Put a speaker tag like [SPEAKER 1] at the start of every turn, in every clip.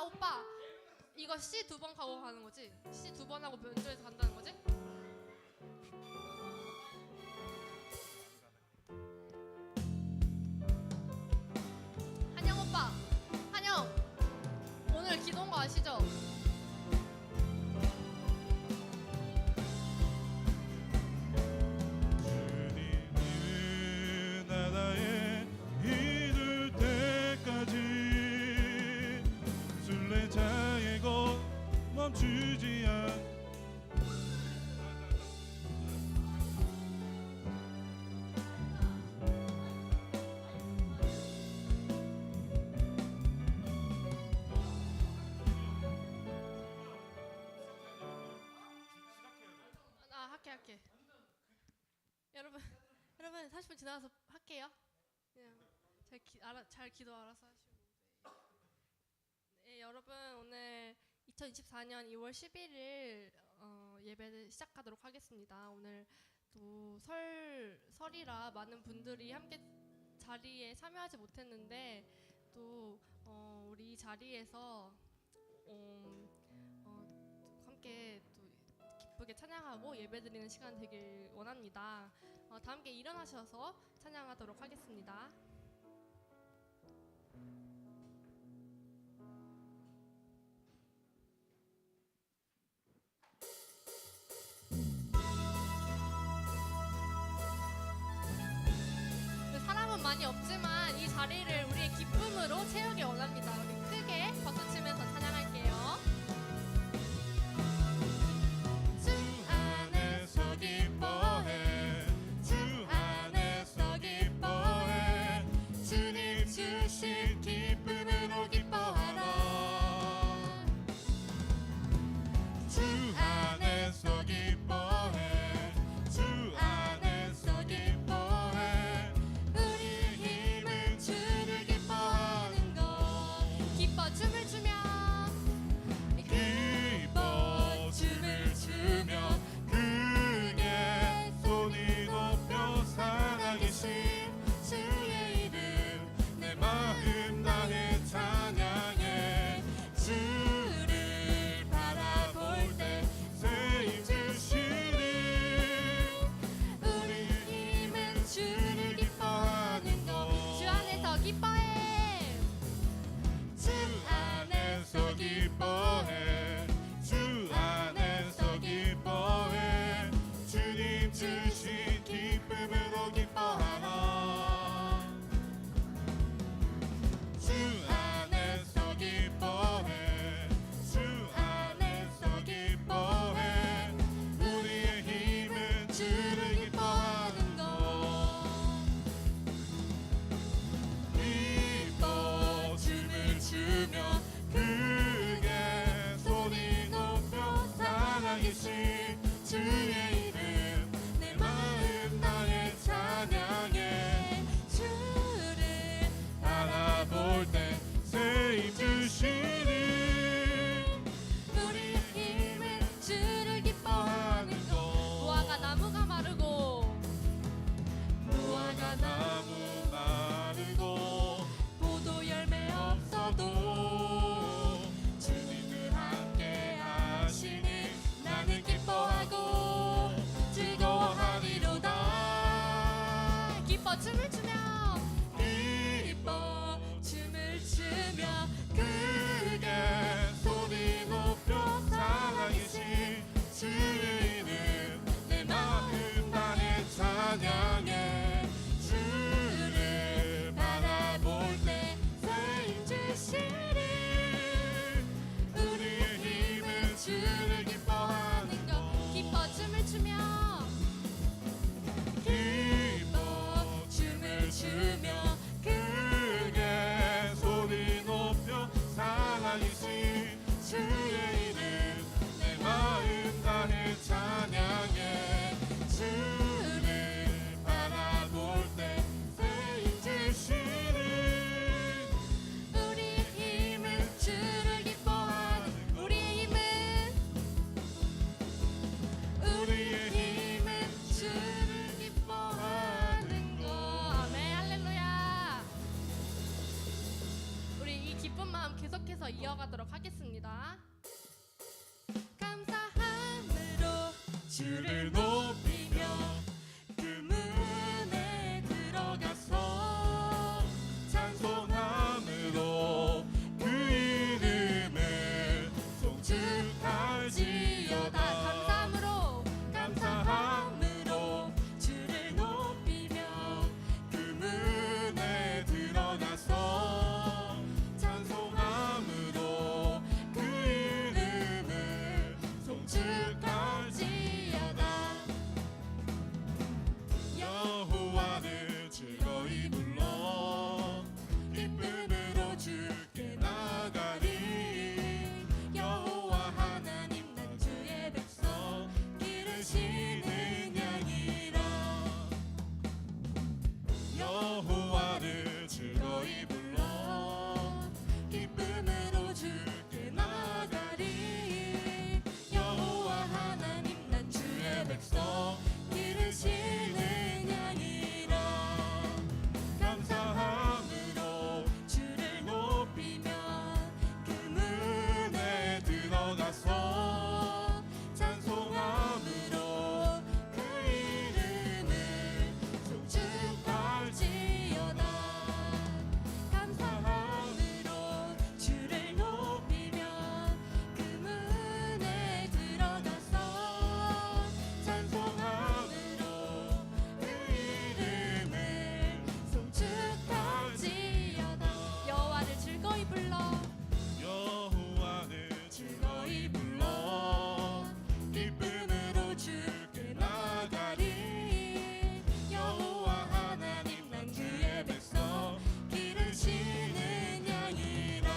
[SPEAKER 1] 오빠 이거 C 2번 가고 가는 거지? C 2번 하고 면접에서 간다는 거지? 한영 오빠, 한영 오늘 기도한 거 아시죠?
[SPEAKER 2] 주님은 나라에 이룰 때까지 순례자의 것 멈추지 않.
[SPEAKER 1] 할게. 여러분 40분 지나서 할게요. 그냥 잘 기도 알아서 하시고. 네, 여러분 오늘 2024년 2월 11일 예배를 시작하도록 하겠습니다. 오늘 또 설이라 많은 분들이 함께 자리에 참여하지 못했는데 또 우리 이 자리에서 함께 또 기쁘게 찬양하고 예배드리는 시간 되길 원합니다. 다 함께 일어나셔서 찬양하도록 하겠습니다. 사람은 많이 없지만 이 자리를 우리의 기쁨으로 채우길 원합니다. 우리 크게 박수치면서 찬양할게요.
[SPEAKER 2] 기뻐해 주 안에서 기뻐해 주님 주실 기쁨으로 기뻐하라. 주 안에서 기뻐해 주 안에서 기뻐해 우리의 힘은 주를 기뻐하는 것.
[SPEAKER 1] 기뻐 춤을 추며 기쁜 마음 계속해서 이어가도록 하겠습니다. 감사함으로
[SPEAKER 2] 주를 높이며 그 문에 들어가서 찬송함으로 그 이름을 송축할지어다. 감사함으로 주를 높이며 그 문에 들어가서 찬송함으로 그 이름을 송축할지어다. 여호와를 즐거이 불러 기쁨으로 주께 나가리. 여호와 하나님 난 주의 백성 기르시는 양이라. 여호와를 즐거이 불러 기쁨으로 주께 나가리. 여호와 하나님 난 주의 백성 기르시는 양이라. 감사함으로 주를 높이며 그 문에 들어가서 찬송함으로 그 이름을 송축할지어다. 감사함으로 주를 높이며 그 문에 들어가서 찬송함으로 그 이름을 송축할지어다. 여호와를 즐거이 불러 여호와를 즐거이 불러 기쁨으로 주께 나가리. 여호와 하나님 난 주의 백성 기르시는 양이라.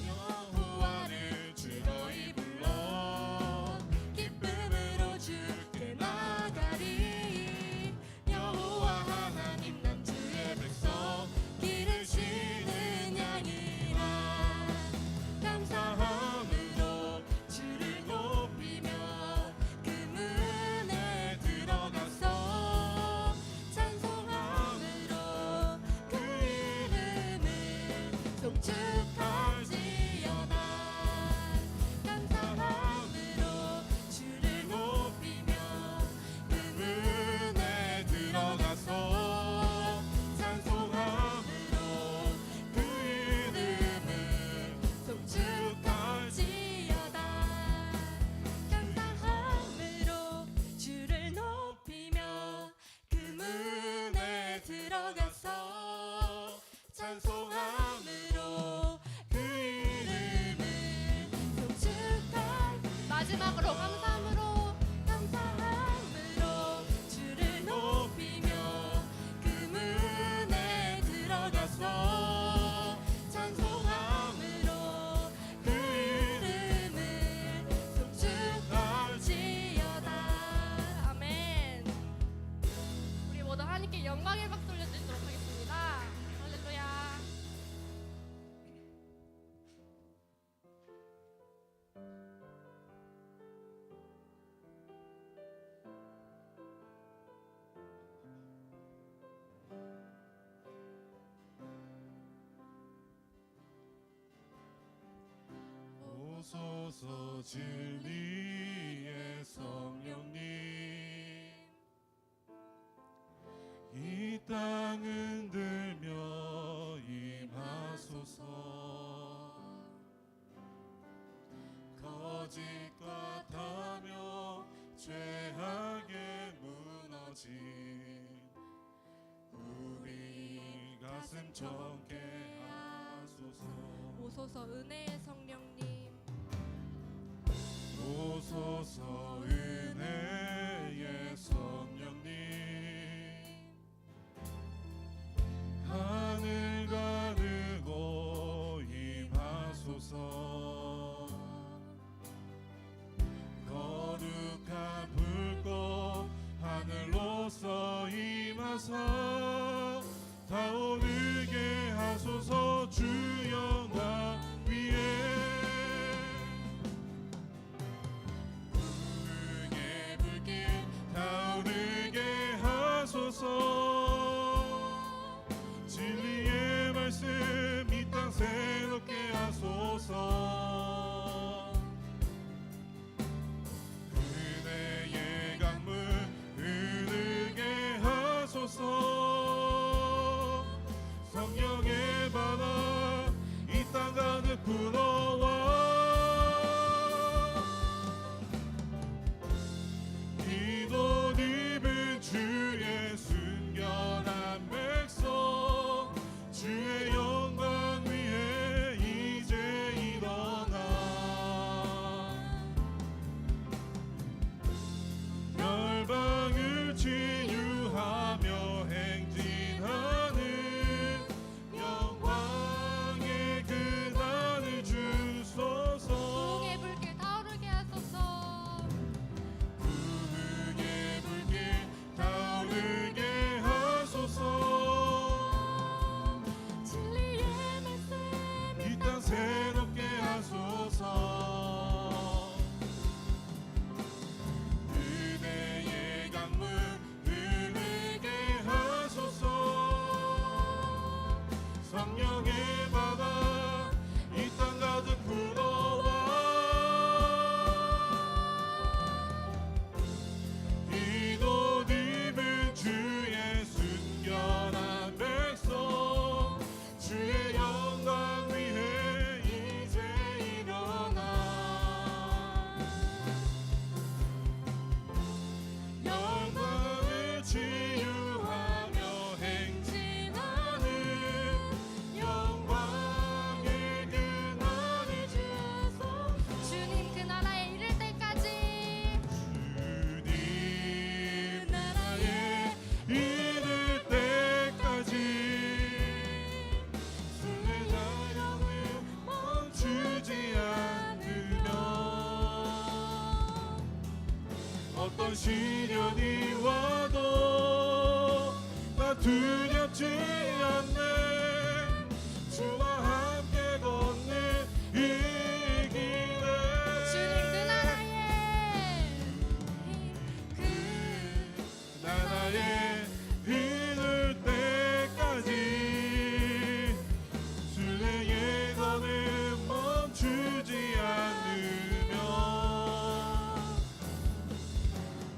[SPEAKER 2] 여호와를 즐거이 불러 기쁨으로 주께 나가리. 여호와 하나님 난 주의 백성 기르시는 양이라. 감사함으로 주를 높이며 그 문에 들어가서 찬송함으로 그 이름을 송축할지어다. 감사함으로 주를 높이며 그 문에 들어가서 찬송함으로 그 이름을 송축할지어다. 감사함으로 주를 높이며 그 문에 들어가서 찬송함으로 그 이름을 송축할. 마지막으로 감사함으로 주를 높이며 그 문에 들어가서 찬송함으로 그 이름을 송축할지어다. 아멘. 우리 모두 하나님께 영광의 박수 올려드리도록 하겠습니다. 할렐루야. 오소서 진리의 성령님 이 땅 흔들며 임하소서. 거짓 같으며 죄악에 무너진 우리 가슴 청케 하소서.
[SPEAKER 1] 오소서 은혜의 성령님
[SPEAKER 2] 오소서 은혜의 성령님 하늘 가르고 임하소서. 거룩한 불꽃 하늘로서 임하사 타오르게 하소서. 주 영광 위에 부흥의 불길 타오르게 하소서. 진리의 말씀 성령의 바다 이 땅 가득 불어와 이곳 입은 주의 순결한 백성 주의 영광 위해 이제 일어나 영광을 치유하며 행진하는 영광의 그날이 주소
[SPEAKER 1] 주님 그 나라에 이를 때까지
[SPEAKER 2] 주님 나라에 이를 때까지 순례자령을 멈추지 않으며 어떤 시련이 와도 나 두렵지 않네 주와 함께 걷는 이 길에
[SPEAKER 1] 주님 그 나라에
[SPEAKER 2] 그 나라에 이를 때까지 순례의 검을 멈추지 않으며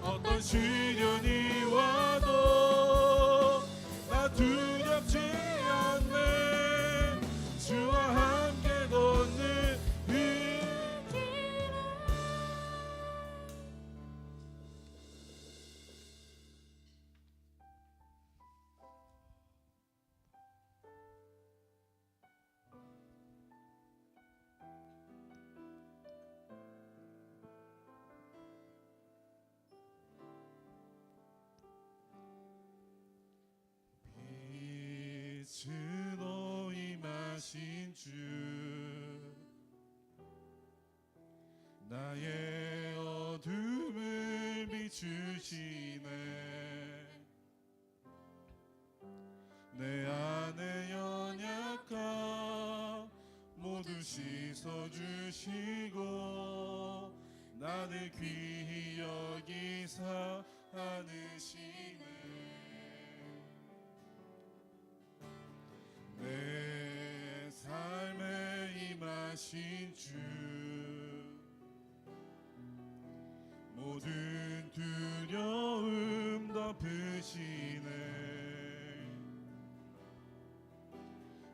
[SPEAKER 2] 어떤 시련이 와도 나 두렵지 않네 주와 함께 걷는 이 길에 빛으로 임하신 주 나의 어둠을 비추시네 내 안에 연약함 모두 씻어주시고 나를 귀히 여기사 안으시네 내 삶에 임하신 주 모든 두려움 덮으시네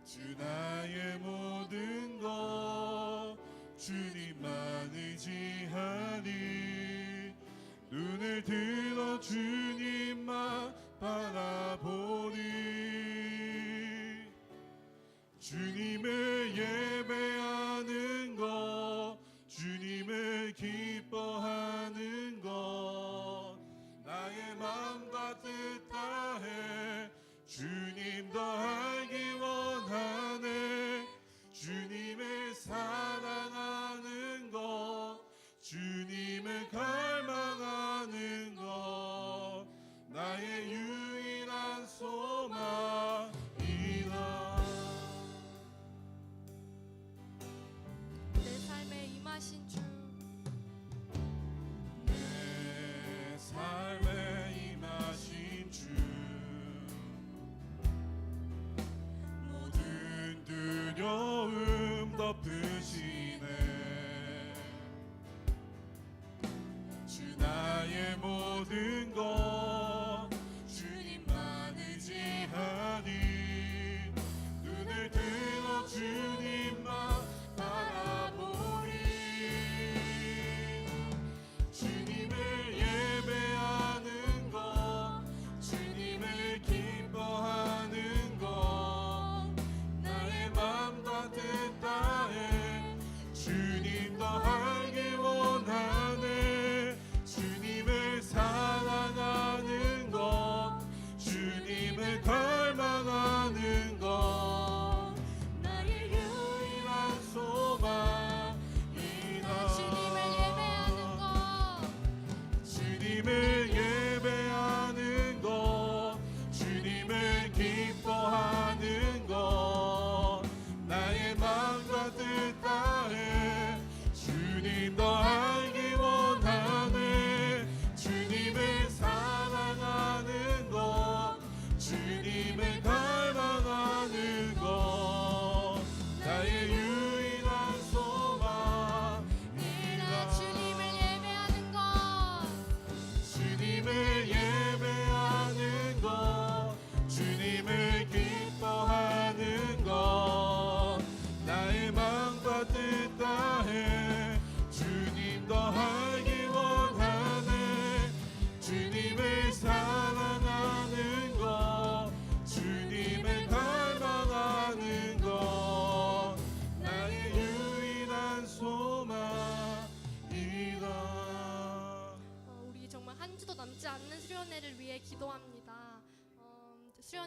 [SPEAKER 2] 주 나의 모든 것 주님만 의지하니 눈을 들어 주님만 바라보니 주님을 예배하는 것 주님을 기뻐하는 것 나의 마음과 뜻 다해 주님 더 알기 원하네 주님을 사랑하는 것 주님을 갈망하는 것 나의 유일한 소망이라
[SPEAKER 1] 내 삶에 임하신 주
[SPEAKER 2] 내 삶에 임하신 주 모든 두려움 덮으시네 주 나의 모든 것 주님만 의지하니 눈을 들어 주님만 바라보니 주님을 예배하는 것 주님을 기뻐하는 것 나의 마음과 뜻 다해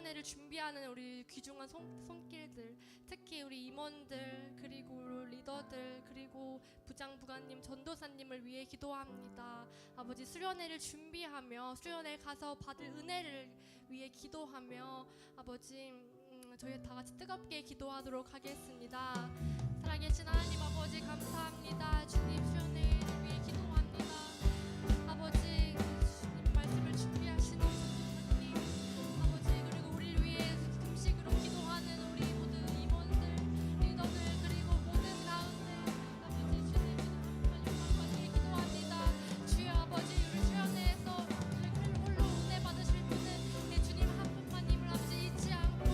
[SPEAKER 1] 수련회를 준비하는 우리 귀중한 손길들, 특히 우리 임원들, 그리고 리더들, 그리고 부장, 부관님, 전도사님을 위해 기도합니다. 아버지, 수련회를 준비하며 수련회에 가서 받을 은혜를 위해 기도하며 아버지, 저희 다 같이 뜨겁게 기도하도록 하겠습니다. 살아계신 하나님 아버지, 감사합니다. 주님, 수련회를 위해 기도합니다. 아버지, 주님 말씀을 준비하시는 하나님 아버지, 그리고 우리를 위해 금식으로 기도하는 우리 모든 임원들, 리더들, 그리고 모든 가운데 아버지, 주님 영광받기 기도합니다. 주여 아버지, 우리 수련회에서 홀로 은혜 받으실 분은 주님 한 분만님을 아버지 잊지 않고,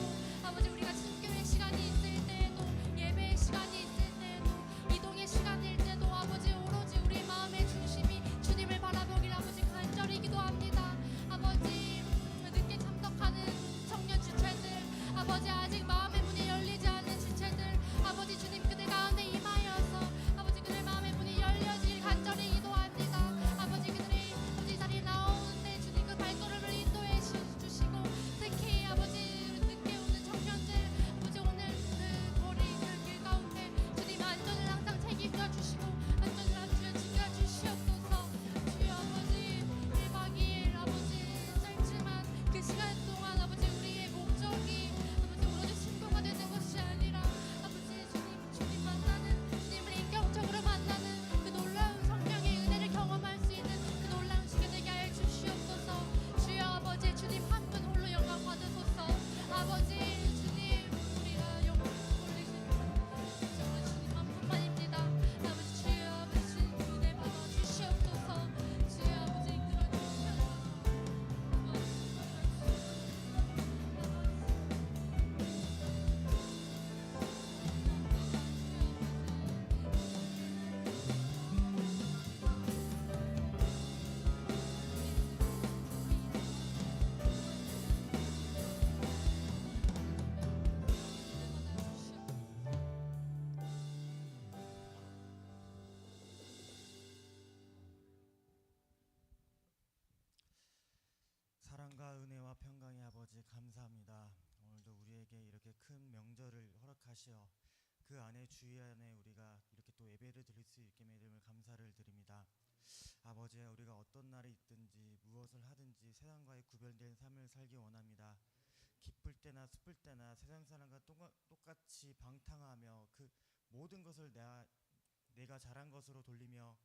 [SPEAKER 1] 아버지, 우리가 친교의 시간이 있을 때에도, 예배의 시간이 있을 때에도, 이동의 시간일 때도 아버지, 오로지 우리 마음의 중심이 주님을 바라보길 아버지 간절히 기도합니다. 아버지, 늦게 참석하는 청년 지체들, 아버지, 아직 마음의 문이 열리지 않는 지체들, 아버지 주님 그들 가운데 임하여서 아버지 그들 마음의 문이 열려질 간절히 기도합니다. 아버지, 그들이 아버지 자리에 나오는데 주님 그 발걸음을 인도해 주시고, 특히 아버지 늦게 오는 청년들, 아버지 오늘 그 거리 그 길 가운데 주님 안전을 항상 책임져 주시고 안전을 아주 지켜주시옵소서. 주여 아버지, 1박 2일 아버지 짧지만 그 시간 동안 아버지 우리의 목적이 아버지 오로지 신고가 되는 것이 아니라 아버지 주님 만나는, 주님을 인격적으로 만나는 그 놀라운 성령의 은혜를 경험할 수 있는 그 놀라운 시간 되게 하여 주시옵소서. 주여 아버지, 주님 한 분 홀로 영광 받으소서. 아버지 주님, 우리가 영광 돌리시는 정말 주님 한 분만입니다. 아버지, 주여 아버지 은혜 받아 주시옵소서. 주여 아버지 이끌어 주시옵소서.
[SPEAKER 3] 사랑과 은혜와 평강의 아버지, 감사합니다. 오늘도 우리에게 이렇게 큰 명절을 허락하시어 그 안에 주의 안에 우리가 이렇게 또 예배를 드릴 수 있게 됨을 감사를 드립니다. 아버지, 우리가 어떤 날이 있든지 무엇을 하든지 세상과의 구별된 삶을 살기 원합니다. 기쁠 때나 슬플 때나 세상 사람과 똑같이 방탕하며 그 모든 것을 내가 잘한 것으로 돌리며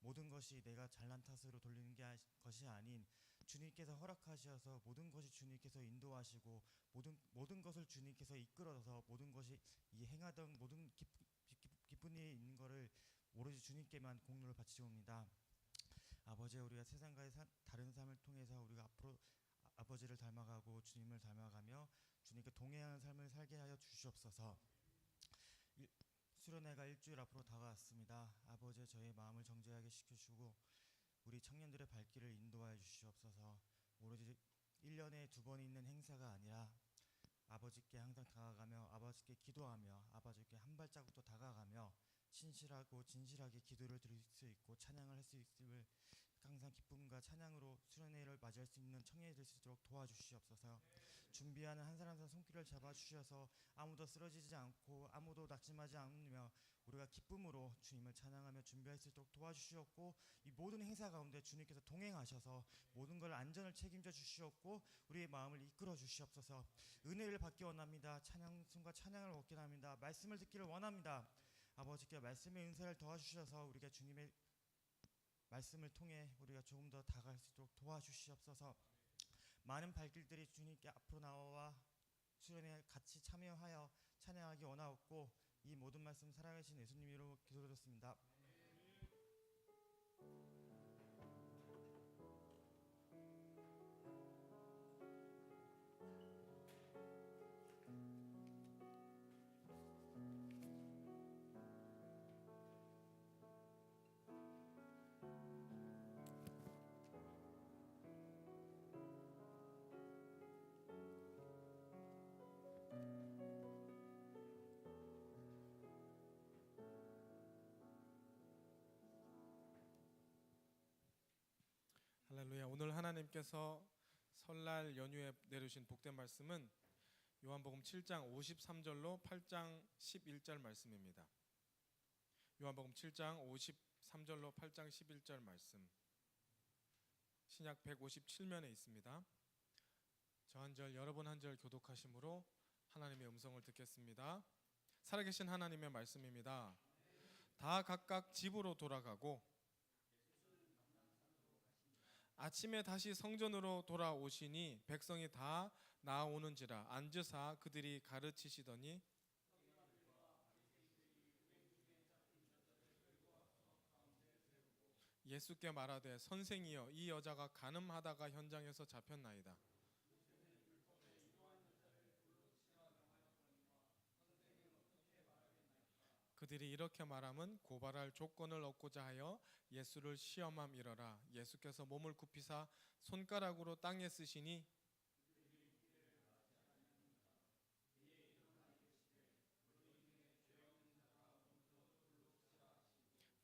[SPEAKER 3] 모든 것이 내가 잘난 탓으로 돌리는 것이 아닌, 주님께서 허락하셔서 모든 것이 주님께서 인도하시고 모든 것을 주님께서 이끌어서 모든 것이 이 행하던 모든 기쁜 일이 있는 것을 오로지 주님께만 공로를 바치옵니다. 아버지, 우리가 세상과의 다른 삶을 통해서 우리가 앞으로 아버지를 닮아가고 주님을 닮아가며 주님께 동행하는 삶을 살게 하여 주시옵소서. 수련회가 일주일 앞으로 다가왔습니다. 아버지, 저의 마음을 정죄하게 시켜주고 우리 청년들의 발길을 인도하여 주시옵소서. 오로지 1년에 2번 있는 행사가 아니라 아버지께 항상 다가가며 아버지께 기도하며 아버지께 한 발자국도 다가가며 신실하고 진실하게 기도를 드릴 수 있고 찬양을 할 수 있음을 항상 기쁨과 찬양으로 수련회를 맞이할 수 있는 청년이 될 수 있도록 도와주시옵소서. 준비하는 한 사람 한 사람 손길을 잡아주셔서 아무도 쓰러지지 않고 아무도 낙심하지 않으며 우리가 기쁨으로 주님을 찬양하며 준비할 수 있도록 도와주시옵고, 이 모든 행사 가운데 주님께서 동행하셔서 모든 걸 안전을 책임져 주시옵고 우리의 마음을 이끌어 주시옵소서. 은혜를 받기 원합니다. 찬양과 찬양을 얻기 원합니다. 말씀을 듣기를 원합니다. 아버지께 말씀의 은사를 도와주셔서 우리가 주님의 말씀을 통해 우리가 조금 더 다가갈 수 있도록 도와주시옵소서. 많은 발길들이 주님께 앞으로 나와 수련회에 같이 참여하여 찬양하기 원하옵고, 이 모든 말씀 살아계신 예수님 이름으로 기도드렸습니다.
[SPEAKER 4] 할렐루야. 오늘 하나님께서 설날 연휴에 내려주신 복된 말씀은 요한복음 7장 53절로 8장 11절 말씀입니다. 요한복음 7장 53절로 8장 11절 말씀, 신약 157면에 있습니다. 저 한 절 여러분 한 절 교독하심으로 하나님의 음성을 듣겠습니다. 살아계신 하나님의 말씀입니다. 다 각각 집으로 돌아가고 아침에 다시 성전으로 돌아오시니 백성이 다 나아오는지라 앉으사 그들이 가르치시더니 예수께 말하되 선생이여 이 여자가 간음하다가 현장에서 잡혔나이다. 그들이 이렇게 말함은 고발할 조건을 얻고자 하여 예수를 시험함이러라. 예수께서 몸을 굽히사 손가락으로 땅에 쓰시니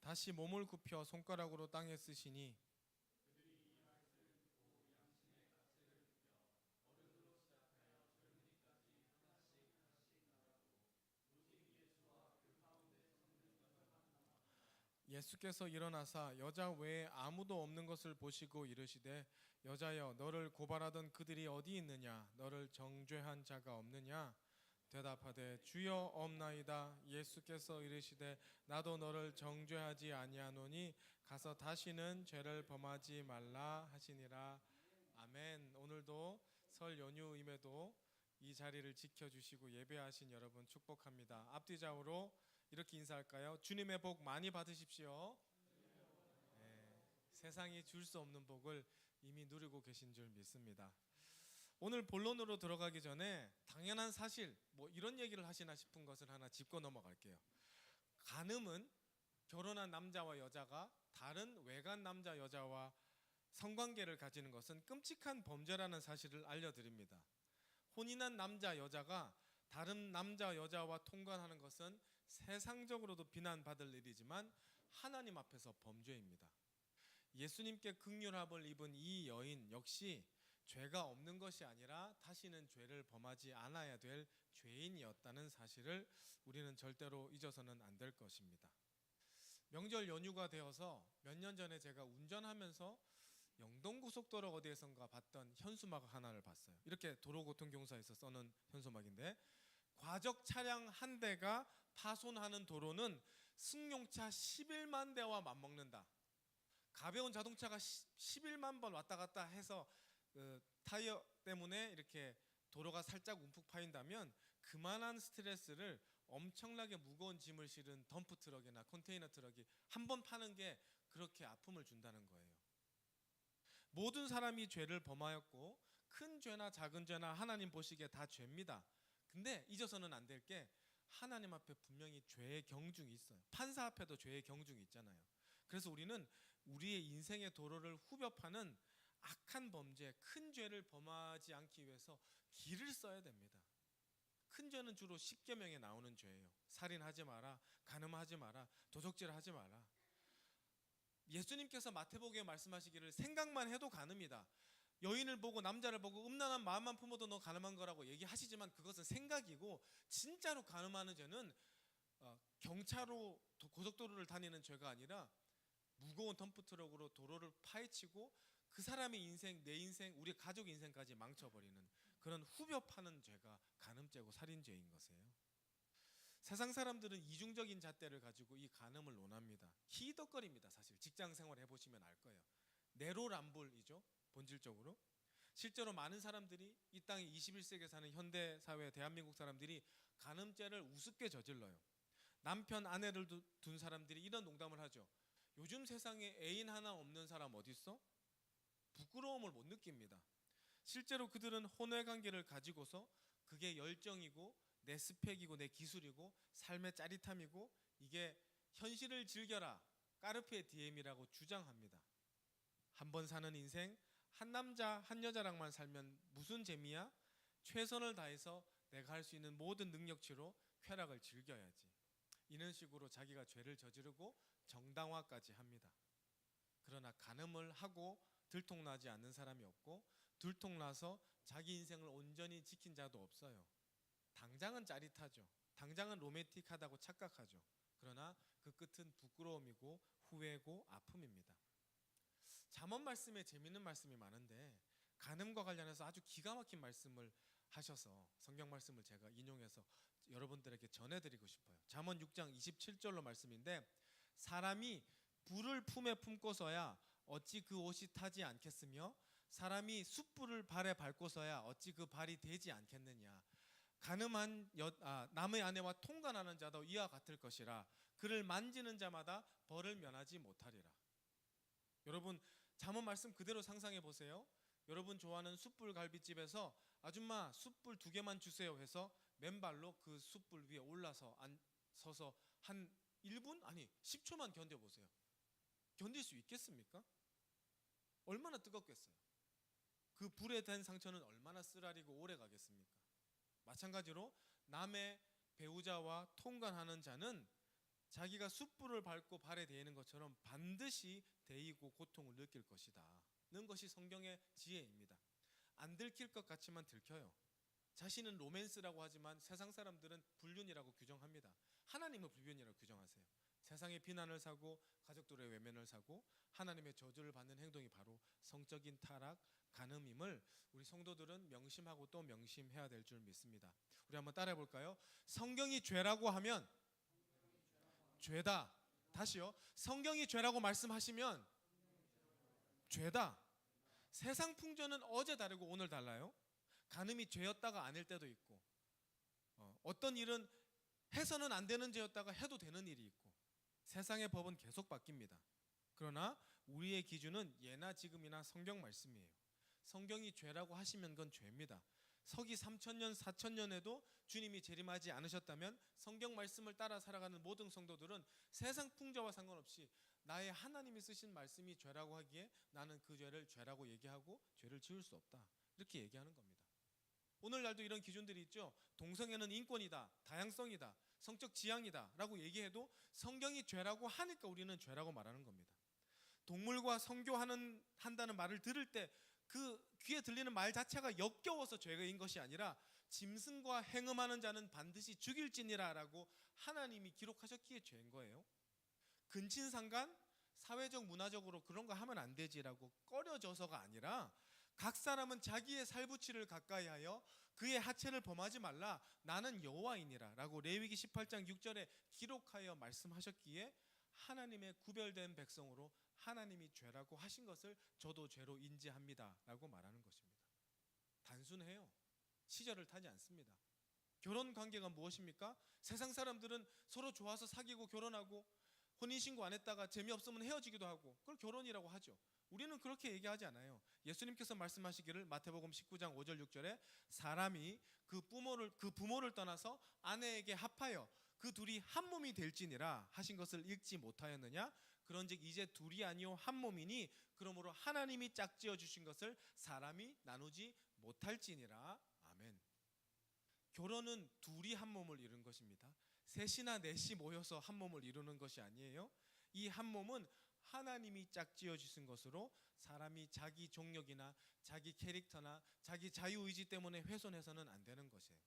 [SPEAKER 4] 다시 몸을 굽혀 손가락으로 땅에 쓰시니 예수께서 일어나사 여자 외에 아무도 없는 것을 보시고 이르시되 여자여 너를 고발하던 그들이 어디 있느냐 너를 정죄한 자가 없느냐 대답하되 주여 없나이다. 예수께서 이르시되 나도 너를 정죄하지 아니하노니 가서 다시는 죄를 범하지 말라 하시니라. 아멘. 오늘도 설 연휴임에도 이 자리를 지켜주시고 예배하신 여러분 축복합니다. 앞뒤 좌우로 이렇게 인사할까요? 주님의 복 많이 받으십시오. 네, 세상이 줄 수 없는 복을 이미 누리고 계신 줄 믿습니다. 오늘 본론으로 들어가기 전에 당연한 사실 뭐 이런 얘기를 하시나 싶은 것을 하나 짚고 넘어갈게요. 간음은 결혼한 남자와 여자가 다른 외간 남자 여자와 성관계를 가지는 것은 끔찍한 범죄라는 사실을 알려드립니다. 혼인한 남자 여자가 다른 남자 여자와 통관하는 것은 세상적으로도 비난받을 일이지만 하나님 앞에서 범죄입니다. 예수님께 긍휼함을 입은 이 여인 역시 죄가 없는 것이 아니라 다시는 죄를 범하지 않아야 될 죄인이었다는 사실을 우리는 절대로 잊어서는 안 될 것입니다. 명절 연휴가 되어서 몇 년 전에 제가 운전하면서 영동고속도로 어디에선가 봤던 현수막 하나를 봤어요. 이렇게 도로교통공사에서 써놓은 현수막인데 과적 차량 한 대가 파손하는 도로는 승용차 11만 대와 맞먹는다. 가벼운 자동차가 11만 번 왔다 갔다 해서 타이어 때문에 이렇게 도로가 살짝 움푹 파인다면 그만한 스트레스를 엄청나게 무거운 짐을 실은 덤프 트럭이나 컨테이너 트럭이 한 번 파는 게 그렇게 아픔을 준다는 거예요. 모든 사람이 죄를 범하였고 큰 죄나 작은 죄나 하나님 보시기에 다 죄입니다. 근데 잊어서는 안 될 게 하나님 앞에 분명히 죄의 경중이 있어요. 판사 앞에도 죄의 경중이 있잖아요. 그래서 우리는 우리의 인생의 도로를 후벼파는 악한 범죄, 큰 죄를 범하지 않기 위해서 길을 써야 됩니다. 큰 죄는 주로 10계명에 나오는 죄예요. 살인하지 마라, 간음하지 마라, 도적질하지 마라. 예수님께서 마태복음에 말씀하시기를 생각만 해도 간음이다. 여인을 보고 남자를 보고 음란한 마음만 품어도 너 간음한 거라고 얘기하시지만 그것은 생각이고 진짜로 간음하는 죄는 경차로 고속도로를 다니는 죄가 아니라 무거운 덤프트럭으로 도로를 파헤치고 그 사람의 인생, 내 인생, 우리 가족 인생까지 망쳐버리는 그런 후벼 파는 죄가 간음죄고 살인죄인 것이에요. 세상 사람들은 이중적인 잣대를 가지고 이 간음을 논합니다. 희덕거립니다. 사실 직장 생활 해보시면 알 거예요. 내로남불이죠. 본질적으로. 실제로 많은 사람들이 이 땅에 21세기에 사는 현대사회 대한민국 사람들이 간음죄를 우습게 저질러요. 남편 아내를 둔 사람들이 이런 농담을 하죠. 요즘 세상에 애인 하나 없는 사람 어디 있어? 부끄러움을 못 느낍니다. 실제로 그들은 혼외관계를 가지고서 그게 열정이고 내 스펙이고 내 기술이고 삶의 짜릿함이고 이게 현실을 즐겨라 까르페 디엠이라고 주장합니다. 한 번 사는 인생 한 남자 한 여자랑만 살면 무슨 재미야? 최선을 다해서 내가 할 수 있는 모든 능력치로 쾌락을 즐겨야지. 이런 식으로 자기가 죄를 저지르고 정당화까지 합니다. 그러나 간음을 하고 들통나지 않는 사람이 없고 들통나서 자기 인생을 온전히 지킨 자도 없어요. 당장은 짜릿하죠. 당장은 로맨틱하다고 착각하죠. 그러나 그 끝은 부끄러움이고 후회고 아픔입니다. 잠언 말씀에 재미있는 말씀이 많은데 간음과 관련해서 아주 기가 막힌 말씀을 하셔서 성경 말씀을 제가 인용해서 여러분들에게 전해드리고 싶어요. 잠언 6장 27절로 말씀인데 사람이 불을 품에 품고서야 어찌 그 옷이 타지 않겠으며 사람이 숯불을 발에 밟고서야 어찌 그 발이 되지 않겠느냐. 간음한 남의 아내와 통간하는 자도 이와 같을 것이라 그를 만지는 자마다 벌을 면하지 못하리라. 여러분 잠언 말씀 그대로 상상해 보세요. 여러분 좋아하는 숯불 갈비집에서 아줌마 숯불 2개만 주세요 해서 맨발로 그 숯불 위에 올라서 서서 한 1분? 아니 10초만 견뎌보세요. 견딜 수 있겠습니까? 얼마나 뜨겁겠어요. 그 불에 댄 상처는 얼마나 쓰라리고 오래 가겠습니까? 마찬가지로 남의 배우자와 통간하는 자는 자기가 숯불을 밟고 발에 대이는 것처럼 반드시 대이고 고통을 느낄 것이다 는 것이 성경의 지혜입니다. 안 들킬 것 같지만 들켜요. 자신은 로맨스라고 하지만 세상 사람들은 불륜이라고 규정합니다. 하나님은 불륜이라고 규정하세요. 세상의 비난을 사고 가족들의 외면을 사고 하나님의 저주를 받는 행동이 바로 성적인 타락, 간음임을 우리 성도들은 명심하고 또 명심해야 될 줄 믿습니다. 우리 한번 따라해 볼까요? 성경이 죄라고 하면 죄다. 다시요. 성경이 죄라고 말씀하시면 죄다. 세상 풍조는 어제 다르고 오늘 달라요. 간음이 죄였다가 아닐 때도 있고 어떤 일은 해서는 안 되는 죄였다가 해도 되는 일이 있고 세상의 법은 계속 바뀝니다. 그러나 우리의 기준은 예나 지금이나 성경 말씀이에요. 성경이 죄라고 하시면 그건 죄입니다. 서기 3000년 4000년에도 주님이 재림하지 않으셨다면 성경 말씀을 따라 살아가는 모든 성도들은 세상 풍조와 상관없이 나의 하나님이 쓰신 말씀이 죄라고 하기에 나는 그 죄를 죄라고 얘기하고 죄를 지을 수 없다 이렇게 얘기하는 겁니다. 오늘날도 이런 기준들이 있죠. 동성애는 인권이다, 다양성이다, 성적 지향이다 라고 얘기해도 성경이 죄라고 하니까 우리는 죄라고 말하는 겁니다. 동물과 성교한다는 말을 들을 때 그 귀에 들리는 말 자체가 역겨워서 죄인 것이 아니라 짐승과 행음하는 자는 반드시 죽일지니라 라고 하나님이 기록하셨기에 죄인 거예요. 근친상간 사회적 문화적으로 그런 거 하면 안 되지라고 꺼려져서가 아니라 각 사람은 자기의 살부치를 가까이 하여 그의 하체를 범하지 말라 나는 여호와이니라 라고 레위기 18장 6절에 기록하여 말씀하셨기에 하나님의 구별된 백성으로 하나님이 죄라고 하신 것을 저도 죄로 인지합니다 라고 말하는 것입니다. 단순해요. 시절을 타지 않습니다. 결혼 관계가 무엇입니까? 세상 사람들은 서로 좋아서 사귀고 결혼하고 혼인신고 안 했다가 재미없으면 헤어지기도 하고 그걸 결혼이라고 하죠. 우리는 그렇게 얘기하지 않아요. 예수님께서 말씀하시기를 마태복음 19장 5절 6절에 사람이 그 부모를 떠나서 아내에게 합하여 그 둘이 한 몸이 될지니라 하신 것을 읽지 못하였느냐? 그런즉 이제 둘이 아니요 한 몸이니 그러므로 하나님이 짝지어 주신 것을 사람이 나누지 못할지니라. 아멘. 결혼은 둘이 한 몸을 이룬 것입니다. 셋이나 넷이 모여서 한 몸을 이루는 것이 아니에요. 이 한 몸은 하나님이 짝지어 주신 것으로 사람이 자기 종력이나 자기 캐릭터나 자기 자유의지 때문에 훼손해서는 안 되는 것이에요.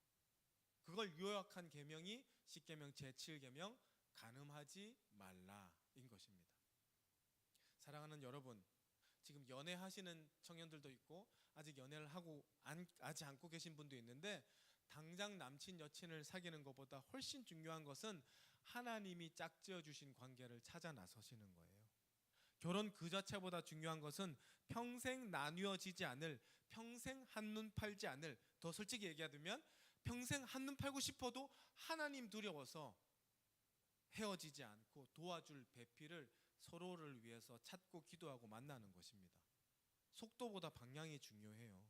[SPEAKER 4] 그걸 요약한 계명이 십계명 제7계명 간음하지 말라인 것입니다. 사랑하는 여러분, 지금 연애하시는 청년들도 있고 아직 연애를 하지 않고 계신 분도 있는데 당장 남친 여친을 사귀는 것보다 훨씬 중요한 것은 하나님이 짝지어 주신 관계를 찾아 나서시는 거예요. 결혼 그 자체보다 중요한 것은 평생 나뉘어지지 않을, 평생 한눈 팔지 않을, 더 솔직히 얘기하면 평생 한눈 팔고 싶어도 하나님 두려워서 헤어지지 않고 도와줄 배필을 서로를 위해서 찾고 기도하고 만나는 것입니다. 속도보다 방향이 중요해요.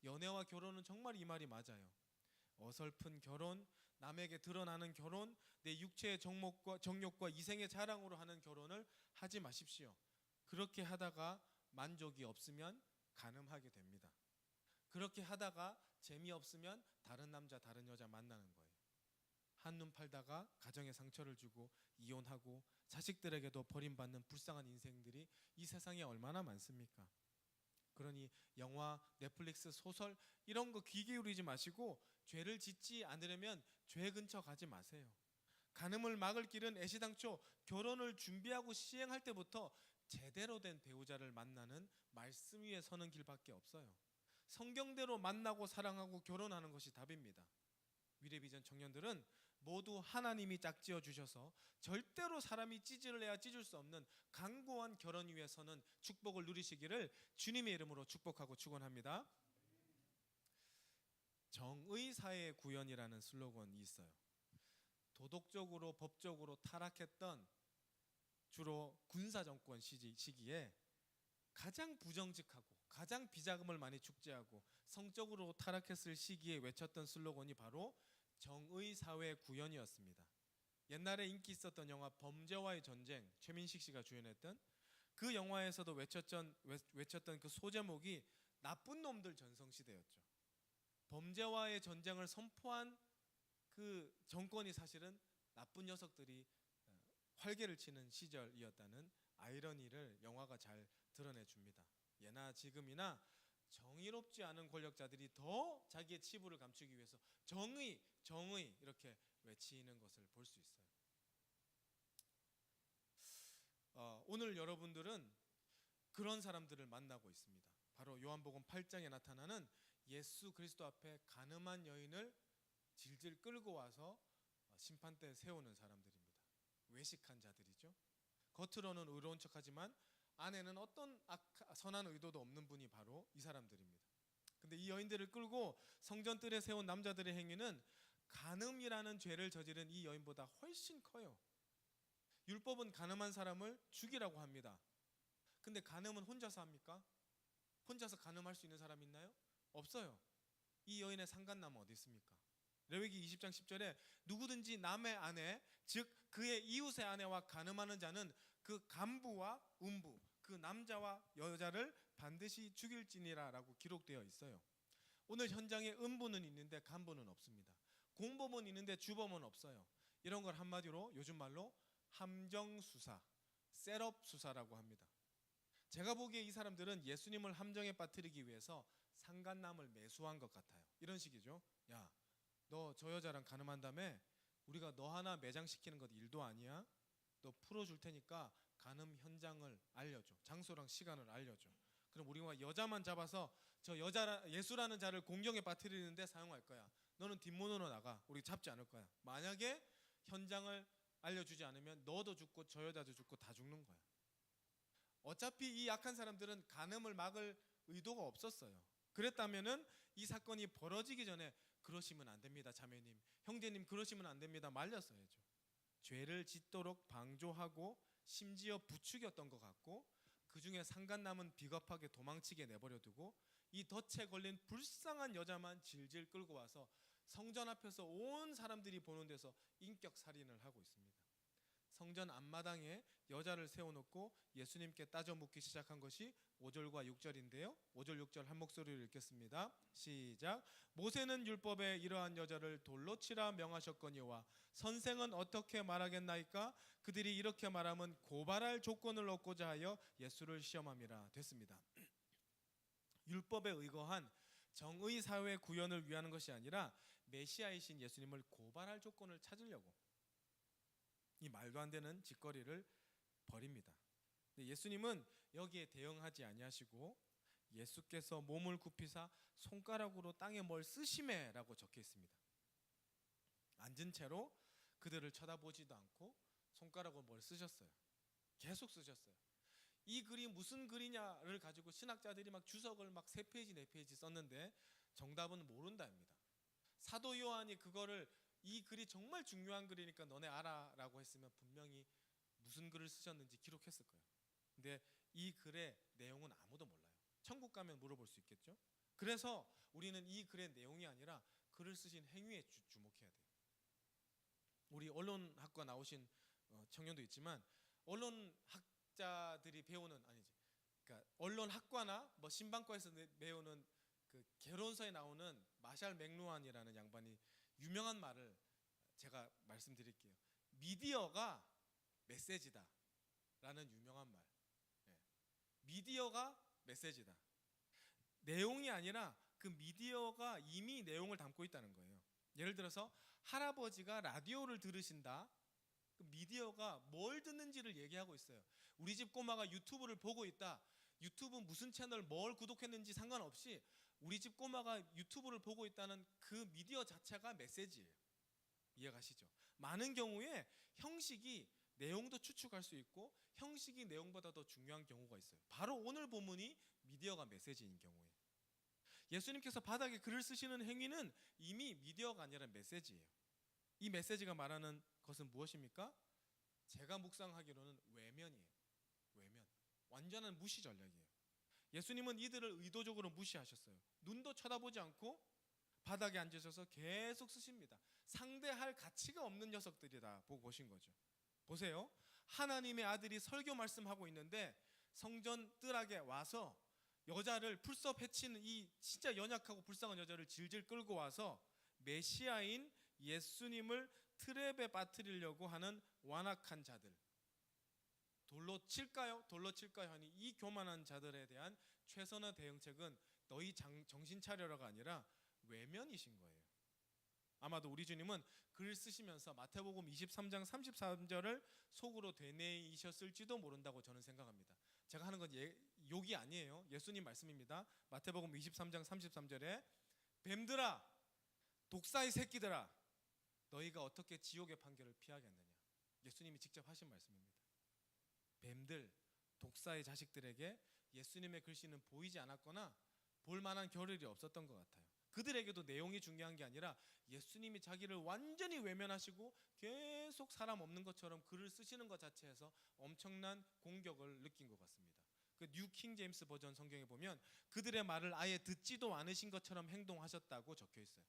[SPEAKER 4] 연애와 결혼은 정말 이 말이 맞아요. 어설픈 결혼, 남에게 드러나는 결혼, 내 육체의 정욕과 이생의 자랑으로 하는 결혼을 하지 마십시오. 그렇게 하다가 만족이 없으면 간음하게 됩니다. 그렇게 하다가 재미없으면 다른 남자 다른 여자 만나는 거예요. 한눈 팔다가 가정에 상처를 주고 이혼하고 자식들에게도 버림받는 불쌍한 인생들이 이 세상에 얼마나 많습니까? 그러니 영화, 넷플릭스, 소설 이런 거 귀 기울이지 마시고 죄를 짓지 않으려면 죄 근처 가지 마세요. 간음을 막을 길은 애시당초 결혼을 준비하고 시행할 때부터 제대로 된 배우자를 만나는 말씀 위에 서는 길밖에 없어요. 성경대로 만나고 사랑하고 결혼하는 것이 답입니다. 위례비전 청년들은 모두 하나님이 짝지어 주셔서 절대로 사람이 찢을 내야 찢을 수 없는 강고한 결혼 위에 서는 축복을 누리시기를 주님의 이름으로 축복하고 축원합니다. 정의 사회 구현이라는 슬로건이 있어요. 도덕적으로 법적으로 타락했던 주로 군사 정권 시기에 가장 부정직하고 가장 비자금을 많이 축제하고 성적으로 타락했을 시기에 외쳤던 슬로건이 바로 정의 사회 구현이었습니다. 옛날에 인기 있었던 영화 범죄와의 전쟁, 최민식 씨가 주연했던 그 영화에서도 외쳤던 그 소제목이 나쁜 놈들 전성시대였죠. 범죄와의 전쟁을 선포한 그 정권이 사실은 나쁜 녀석들이 활개를 치는 시절이었다는 아이러니를 영화가 잘 드러내줍니다. 예나 지금이나 정의롭지 않은 권력자들이 더 자기의 치부를 감추기 위해서 정의, 정의 이렇게 외치는 것을 볼 수 있어요. 오늘 여러분들은 그런 사람들을 만나고 있습니다. 바로 요한복음 8장에 나타나는 예수 그리스도 앞에 가늠한 여인을 질질 끌고 와서 심판대에 세우는 사람들입니다. 외식한 자들이죠. 겉으로는 의로운 척하지만 안에는 어떤 선한 의도도 없는 분이 바로 이 사람들입니다. 근데 이 여인들을 끌고 성전뜰에 세운 남자들의 행위는 간음이라는 죄를 저지른 이 여인보다 훨씬 커요. 율법은 간음한 사람을 죽이라고 합니다. 근데 간음은 혼자서 합니까? 혼자서 간음할 수 있는 사람 있나요? 없어요. 이 여인의 상간남은 어디 있습니까? 레위기 20장 10절에 누구든지 남의 아내, 즉 그의 이웃의 아내와 간음하는 자는 그 간부와 음부, 그 남자와 여자를 반드시 죽일지니라 라고 기록되어 있어요. 오늘 현장에 음부는 있는데 간부는 없습니다. 공범은 있는데 주범은 없어요. 이런 걸 한마디로 요즘 말로 함정수사, 셋업수사라고 합니다. 제가 보기에 이 사람들은 예수님을 함정에 빠뜨리기 위해서 상간남을 매수한 것 같아요. 이런 식이죠. 야, 너 저 여자랑 간음한다며? 우리가 너 하나 매장시키는 것 일도 아니야? 너 풀어줄 테니까 간음 현장을 알려줘. 장소랑 시간을 알려줘. 그럼 우리가 여자만 잡아서 저 예수라는 자를 공경에 빠뜨리는데 사용할 거야. 너는 뒷문으로 나가. 우리 잡지 않을 거야. 만약에 현장을 알려주지 않으면 너도 죽고 저 여자도 죽고 다 죽는 거야. 어차피 이 약한 사람들은 간음을 막을 의도가 없었어요. 그랬다면은 이 사건이 벌어지기 전에 그러시면 안 됩니다, 자매님, 형제님, 그러시면 안 됩니다, 말렸어야죠. 죄를 짓도록 방조하고 심지어 부추겼던 것 같고, 그 중에 상간남은 비겁하게 도망치게 내버려두고 이 덫에 걸린 불쌍한 여자만 질질 끌고 와서 성전 앞에서 온 사람들이 보는 데서 인격 살인을 하고 있습니다. 성전 앞마당에 여자를 세워놓고 예수님께 따져 묻기 시작한 것이 5절과 6절인데요. 5절 6절 한 목소리로 읽겠습니다. 시작. 모세는 율법에 이러한 여자를 돌로 치라 명하셨거니와 선생은 어떻게 말하겠나이까? 그들이 이렇게 말하면 고발할 조건을 얻고자 하여 예수를 시험함이라. 됐습니다. 율법에 의거한 정의 사회 구현을 위하는 것이 아니라 메시아이신 예수님을 고발할 조건을 찾으려고 이 말도 안 되는 짓거리를 벌입니다. 예수님은 여기에 대응하지 아니하시고 예수께서 몸을 굽히사 손가락으로 땅에 뭘 쓰시매라고 적혀 있습니다. 앉은 채로 그들을 쳐다보지도 않고 손가락으로 뭘 쓰셨어요. 계속 쓰셨어요. 이 글이 무슨 글이냐를 가지고 신학자들이 막 주석을 막 3페이지 4페이지 썼는데 정답은 모른다입니다. 사도 요한이 그거를 이 글이 정말 중요한 글이니까 너네 알아라고 했으면 분명히 무슨 글을 쓰셨는지 기록했을 거예요. 근데 이 글의 내용은 아무도 몰라요. 천국 가면 물어볼 수 있겠죠. 그래서 우리는 이 글의 내용이 아니라 글을 쓰신 행위에 주목해야 돼요. 우리 언론학과 나오신 청년도 있지만 언론학자들이 배우는 그러니까 언론학과나 뭐 신방과에서 배우는 그 개론서에 나오는 마샬 맥루한이라는 양반이 유명한 말을 제가 말씀드릴게요. 미디어가 메시지다 라는 유명한 말. 미디어가 메시지다. 내용이 아니라 그 미디어가 이미 내용을 담고 있다는 거예요. 예를 들어서 할아버지가 라디오를 들으신다. 그 미디어가 뭘 듣는지를 얘기하고 있어요. 우리 집 꼬마가 유튜브를 보고 있다. 유튜브 무슨 채널 뭘 구독했는지 상관없이 우리 집 꼬마가 유튜브를 보고 있다는 그 미디어 자체가 메시지예요. 이해가시죠? 많은 경우에 형식이 내용도 추측할 수 있고 형식이 내용보다 더 중요한 경우가 있어요. 바로 오늘 본문이 미디어가 메시지인 경우에 예수님께서 바닥에 글을 쓰시는 행위는 이미 미디어가 아니라 메시지예요. 이 메시지가 말하는 것은 무엇입니까? 제가 묵상하기로는 외면이에요. 외면. 완전한 무시 전략이에요. 예수님은 이들을 의도적으로 무시하셨어요. 눈도 쳐다보지 않고 바닥에 앉으셔서 계속 쓰십니다. 상대할 가치가 없는 녀석들이다 보고 보신 거죠. 보세요. 하나님의 아들이 설교 말씀하고 있는데 성전 뜰하게 와서 여자를 풀섭 해치는 이 진짜 연약하고 불쌍한 여자를 질질 끌고 와서 메시아인 예수님을 트랩에 빠뜨리려고 하는 완악한 자들, 돌로 칠까요? 돌로 칠까요? 하니 이 교만한 자들에 대한 최선의 대응책은 너희 정신 차려라가 아니라 외면이신 거예요. 아마도 우리 주님은 글을 쓰시면서 마태복음 23장 33절을 속으로 되뇌이셨을지도 모른다고 저는 생각합니다. 제가 하는 건 욕이 아니에요. 예수님 말씀입니다. 마태복음 23장 33절에 뱀들아 독사의 새끼들아 너희가 어떻게 지옥의 판결을 피하겠느냐. 예수님이 직접 하신 말씀입니다. 뱀들 독사의 자식들에게 예수님의 글씨는 보이지 않았거나 볼 만한 겨를이 없었던 것 같아요. 그들에게도 내용이 중요한 게 아니라 예수님이 자기를 완전히 외면하시고 계속 사람 없는 것처럼 글을 쓰시는 것 자체에서 엄청난 공격을 느낀 것 같습니다. 그 뉴 킹 제임스 버전 성경에 보면 그들의 말을 아예 듣지도 않으신 것처럼 행동하셨다고 적혀 있어요.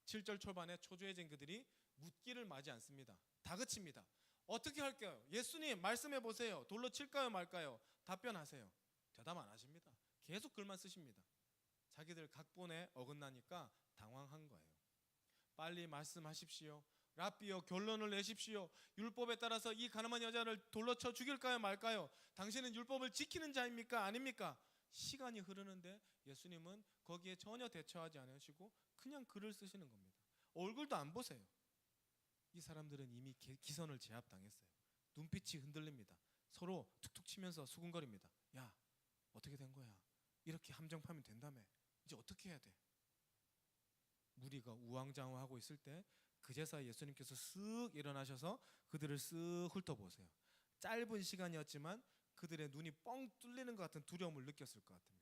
[SPEAKER 4] 7절 초반에 초조해진 그들이 묻기를 마지 않습니다. 다그칩니다. 어떻게 할까요? 예수님 말씀해 보세요. 돌로 칠까요 말까요? 답변하세요. 대답 안 하십니다. 계속 글만 쓰십니다. 자기들 각본에 어긋나니까 당황한 거예요. 빨리 말씀하십시오. 랍비여 결론을 내십시오. 율법에 따라서 이 가늠한 여자를 돌로 쳐 죽일까요 말까요? 당신은 율법을 지키는 자입니까 아닙니까? 시간이 흐르는데 예수님은 거기에 전혀 대처하지 않으시고 그냥 글을 쓰시는 겁니다. 얼굴도 안 보세요. 이 사람들은 이미 기선을 제압당했어요. 눈빛이 흔들립니다. 서로 툭툭 치면서 수군거립니다. 야 어떻게 된 거야? 이렇게 함정파면 된다며. 이제 어떻게 해야 돼? 무리가 우왕좌왕하고 있을 때 그제서야 예수님께서 쓱 일어나셔서 그들을 쓱 훑어보세요. 짧은 시간이었지만 그들의 눈이 뻥 뚫리는 것 같은 두려움을 느꼈을 것 같습니다.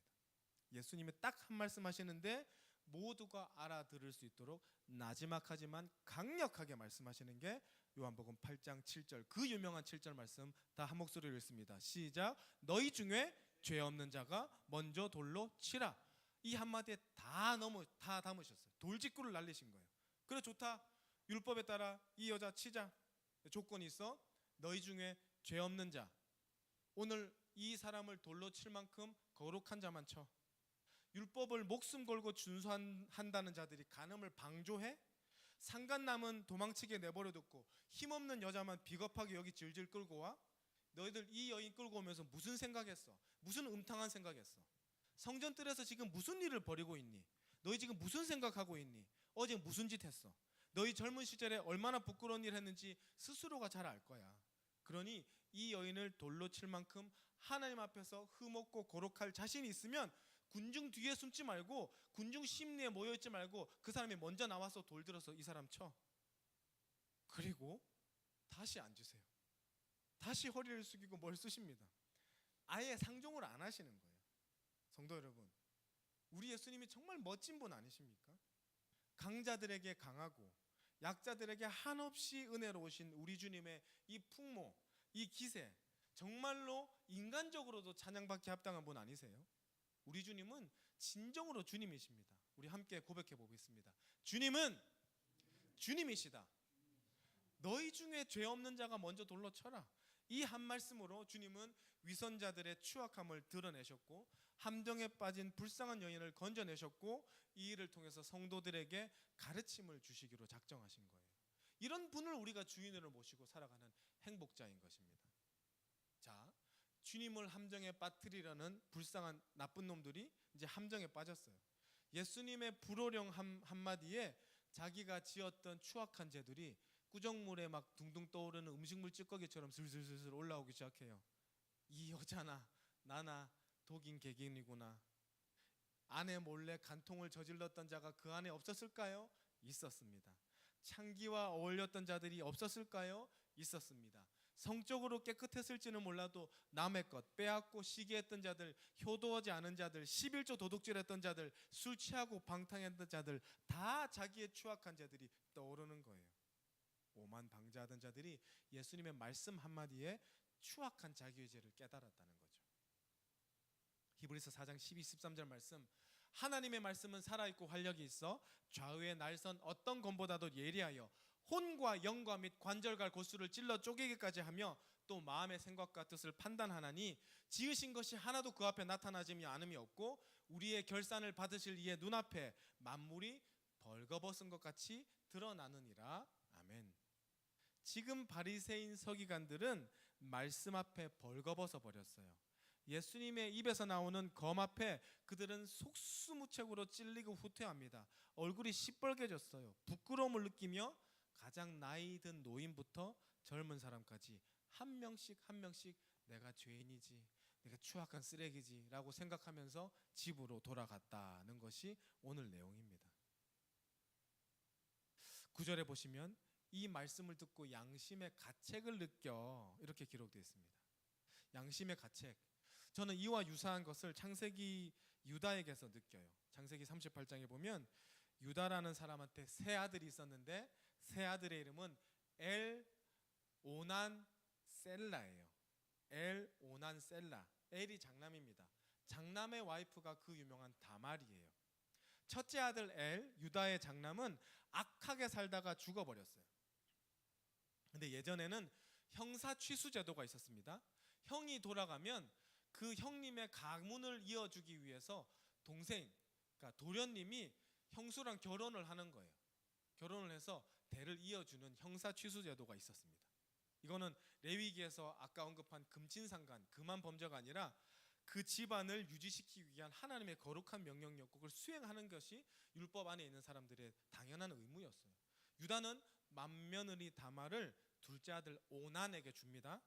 [SPEAKER 4] 예수님이 딱 한 말씀 하시는데 모두가 알아들을 수 있도록 나지막하지만 강력하게 말씀하시는 게 요한복음 8장 7절 그 유명한 7절 말씀 다 한 목소리로 읽습니다. 시작. 너희 중에 죄 없는 자가 먼저 돌로 치라. 이 한마디에 다 담으셨어요. 돌직구를 날리신 거예요. 그래 좋다. 율법에 따라 이 여자 치자. 조건이 있어. 너희 중에 죄 없는 자. 오늘 이 사람을 돌로 칠 만큼 거룩한 자만 쳐. 율법을 목숨 걸고 준수한다는 자들이 간음을 방조해? 상간남은 도망치게 내버려뒀고 힘없는 여자만 비겁하게 여기 질질 끌고 와? 너희들 이 여인 끌고 오면서 무슨 생각했어? 무슨 음탕한 생각했어? 성전뜰에서 지금 무슨 일을 벌이고 있니? 너희 지금 무슨 생각하고 있니? 어제 무슨 짓 했어? 너희 젊은 시절에 얼마나 부끄러운 일 했는지 스스로가 잘 알 거야. 그러니 이 여인을 돌로 칠 만큼 하나님 앞에서 흠없고 거룩할 자신이 있으면 군중 뒤에 숨지 말고 군중 심리에 모여있지 말고 그 사람이 먼저 나와서 돌 들어서 이 사람 쳐. 그리고 다시 앉으세요. 다시 허리를 숙이고 뭘 쓰십니다. 아예 상종을 안 하시는 거예요. 성도 여러분, 우리 예수님이 정말 멋진 분 아니십니까? 강자들에게 강하고 약자들에게 한없이 은혜로우신 우리 주님의 이 풍모, 이 기세, 정말로 인간적으로도 찬양받기 합당한 분 아니세요? 우리 주님은 진정으로 주님이십니다. 우리 함께 고백해 보겠습니다. 주님은 주님이시다. 너희 중에 죄 없는 자가 먼저 돌로 쳐라. 이 한 말씀으로 주님은 위선자들의 추악함을 드러내셨고 함정에 빠진 불쌍한 여인을 건져내셨고 이 일을 통해서 성도들에게 가르침을 주시기로 작정하신 거예요. 이런 분을 우리가 주인으로 모시고 살아가는 행복자인 것입니다. 자, 주님을 함정에 빠뜨리려는 불쌍한 나쁜 놈들이 이제 함정에 빠졌어요. 예수님의 불호령 한마디에 자기가 지었던 추악한 죄들이 꾸정물에 막 둥둥 떠오르는 음식물 찌꺼기처럼 슬슬슬슬 올라오기 시작해요. 이 여자나 나나 독인 객인이구나. 아내 몰래 간통을 저질렀던 자가 그 안에 없었을까요? 있었습니다. 창기와 어울렸던 자들이 없었을까요? 있었습니다. 성적으로 깨끗했을지는 몰라도 남의 것 빼앗고 시기했던 자들, 효도하지 않은 자들, 11조 도둑질했던 자들, 술 취하고 방탕했던 자들, 다 자기의 추악한 자들이 떠오르는 거예요. 오만방자하던 자들이 예수님의 말씀 한마디에 추악한 자기의 죄를 깨달았다는 거죠. 히브리서 4장 12, 13절 말씀, 하나님의 말씀은 살아있고 활력이 있어 좌우의 날선 어떤 검보다도 예리하여 혼과 영과 및 관절과 골수를 찔러 쪼개기까지 하며 또 마음의 생각과 뜻을 판단하나니 지으신 것이 하나도 그 앞에 나타나지 않음이 없고 우리의 결산을 받으실 이의 눈앞에 만물이 벌거벗은 것 같이 드러나느니라. 아멘. 지금 바리새인 서기관들은 말씀 앞에 벌거벗어 버렸어요. 예수님의 입에서 나오는 검 앞에 그들은 속수무책으로 찔리고 후퇴합니다. 얼굴이 시뻘개졌어요. 부끄러움을 느끼며 가장 나이 든 노인부터 젊은 사람까지 한 명씩 한 명씩 내가 죄인이지, 내가 추악한 쓰레기지 라고 생각하면서 집으로 돌아갔다는 것이 오늘 내용입니다. 9절에 보시면 이 말씀을 듣고 양심의 가책을 느껴 이렇게 기록되어 있습니다. 양심의 가책, 저는 이와 유사한 것을 창세기 유다에게서 느껴요. 창세기 38장에 보면 유다라는 사람한테 세 아들이 있었는데 세 아들의 이름은 엘 오난 셀라예요. 엘 오난 셀라. 엘이 장남입니다. 장남의 와이프가 그 유명한 다말이에요. 첫째 아들 엘, 유다의 장남은 악하게 살다가 죽어버렸어요. 근데 예전에는 형사 취수 제도가 있었습니다. 형이 돌아가면 그 형님의 가문을 이어주기 위해서 동생, 그러니까 도련님이 형수랑 결혼을 하는 거예요. 결혼을 해서 대를 이어주는 형사 취수 제도가 있었습니다. 이거는 레위기에서 아까 언급한 금친상간, 금한 범죄가 아니라 그 집안을 유지시키기 위한 하나님의 거룩한 명령이었고 그걸 수행하는 것이 율법 안에 있는 사람들의 당연한 의무였어요. 유다는 맏며느리 다말을 둘째 아들 오난에게 줍니다.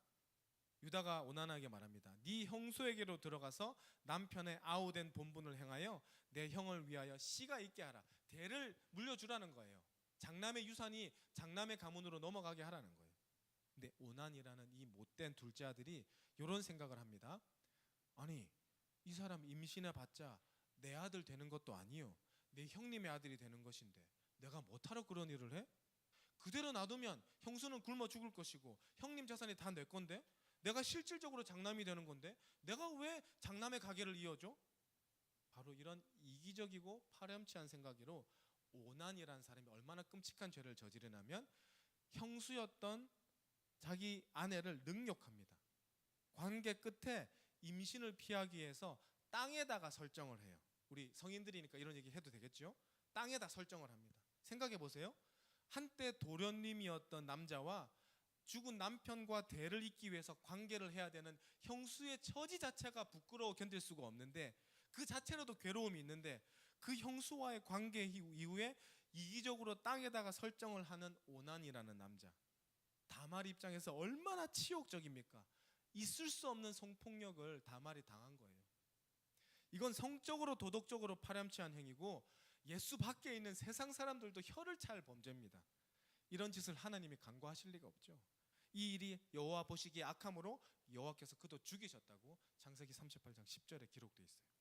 [SPEAKER 4] 유다가 오난에게 말합니다. 네 형수에게로 들어가서 남편의 아우된 본분을 행하여 내 형을 위하여 씨가 있게 하라. 대를 물려주라는 거예요. 장남의 유산이 장남의 가문으로 넘어가게 하라는 거예요. 근데 오난이라는 이 못된 둘째 아들이 이런 생각을 합니다. 아니, 이 사람 임신해봤자 내 아들 되는 것도 아니요, 내 형님의 아들이 되는 것인데 내가 못하러 그런 일을 해? 그대로 놔두면 형수는 굶어 죽을 것이고 형님 재산이 다 내 건데 내가 실질적으로 장남이 되는 건데 내가 왜 장남의 가게를 이어줘? 바로 이런 이기적이고 파렴치한 생각으로 오난이라는 사람이 얼마나 끔찍한 죄를 저지르냐면 형수였던 자기 아내를 능욕합니다. 관계 끝에 임신을 피하기 위해서 땅에다가 설정을 해요. 우리 성인들이니까 이런 얘기 해도 되겠죠? 땅에다 설정을 합니다. 생각해 보세요. 한때 도련님이었던 남자와 죽은 남편과 대를 잇기 위해서 관계를 해야 되는 형수의 처지 자체가 부끄러워 견딜 수가 없는데 그 자체로도 괴로움이 있는데 그 형수와의 관계 이후에 이기적으로 땅에다가 설정을 하는 오난이라는 남자, 다말 입장에서 얼마나 치욕적입니까? 있을 수 없는 성폭력을 다말이 당한 거예요. 이건 성적으로 도덕적으로 파렴치한 행위고 예수 밖에 있는 세상 사람들도 혀를 찰 범죄입니다. 이런 짓을 하나님이 간과하실 리가 없죠. 이 일이 여호와 보시기에 악함으로 여호와께서 그도 죽이셨다고 창세기 38장 10절에 기록되어 있어요.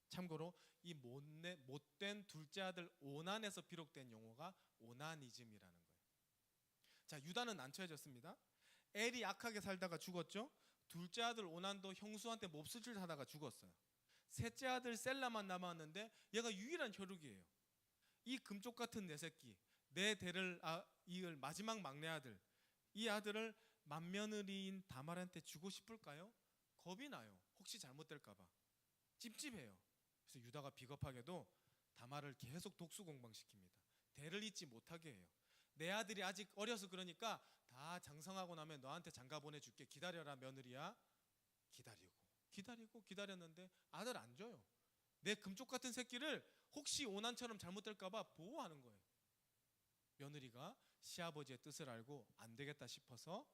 [SPEAKER 4] 참고로 이 못된 둘째 아들 오난에서 비롯된 용어가 오나니즘이라는 거예요. 자, 유다는 안 처해졌습니다. 엘이 악하게 살다가 죽었죠. 둘째 아들 오난도 형수한테 몹쓸 하다가 죽었어요. 셋째 아들 셀라만 남았는데 얘가 유일한 혈육이에요. 이 금쪽 같은 내 새끼, 내 대를 이을 마지막 막내 아들, 이 아들을 맏며느리인 다말한테 주고 싶을까요? 겁이 나요. 혹시 잘못될까 봐. 찝찝해요. 그래서 유다가 비겁하게도 다말을 계속 독수 공방시킵니다. 대를 잇지 못하게 해요. 내 아들이 아직 어려서 그러니까 다 장성하고 나면 너한테 장가 보내줄게. 기다려라 며느리야. 기다렸는데 아들 안 줘요. 내 금쪽 같은 새끼를 혹시 오난처럼 잘못될까 봐 보호하는 거예요. 며느리가 시아버지의 뜻을 알고 안 되겠다 싶어서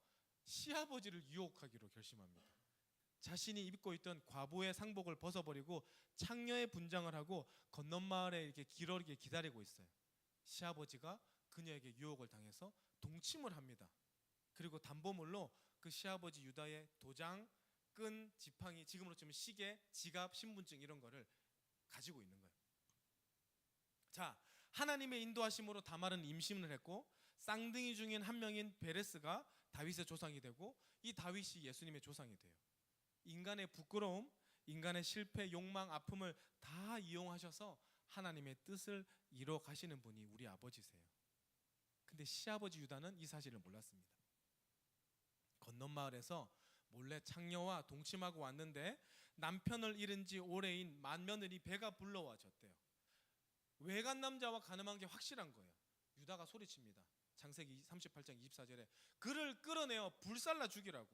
[SPEAKER 4] 시아버지를 유혹하기로 결심합니다. 자신이 입고 있던 과부의 상복을 벗어버리고 창녀의 분장을 하고 건넌마을에 이렇게 길어지게 기다리고 있어요. 시아버지가 그녀에게 유혹을 당해서 동침을 합니다. 그리고 담보물로 그 시아버지 유다의 도장, 끈, 지팡이, 지금으로 치면 시계, 지갑, 신분증 이런 거를 가지고 있는 거예요. 자, 하나님의 인도하심으로 다말은 임신을 했고 쌍둥이 중인 한 명인 베레스가 다윗의 조상이 되고 이 다윗이 예수님의 조상이 돼요. 인간의 부끄러움, 인간의 실패, 욕망, 아픔을 다 이용하셔서 하나님의 뜻을 이뤄 가시는 분이 우리 아버지세요. 근데 시아버지 유다는 이 사실을 몰랐습니다. 건넌마을에서 몰래 창녀와 동침하고 왔는데 남편을 잃은 지 오래인 맏며느리 배가 불러와 줬대요. 외간 남자와 가늠한 게 확실한 거예요. 유다가 소리칩니다. 창세기 38장 24절에 그를 끌어내어 불살라 죽이라고.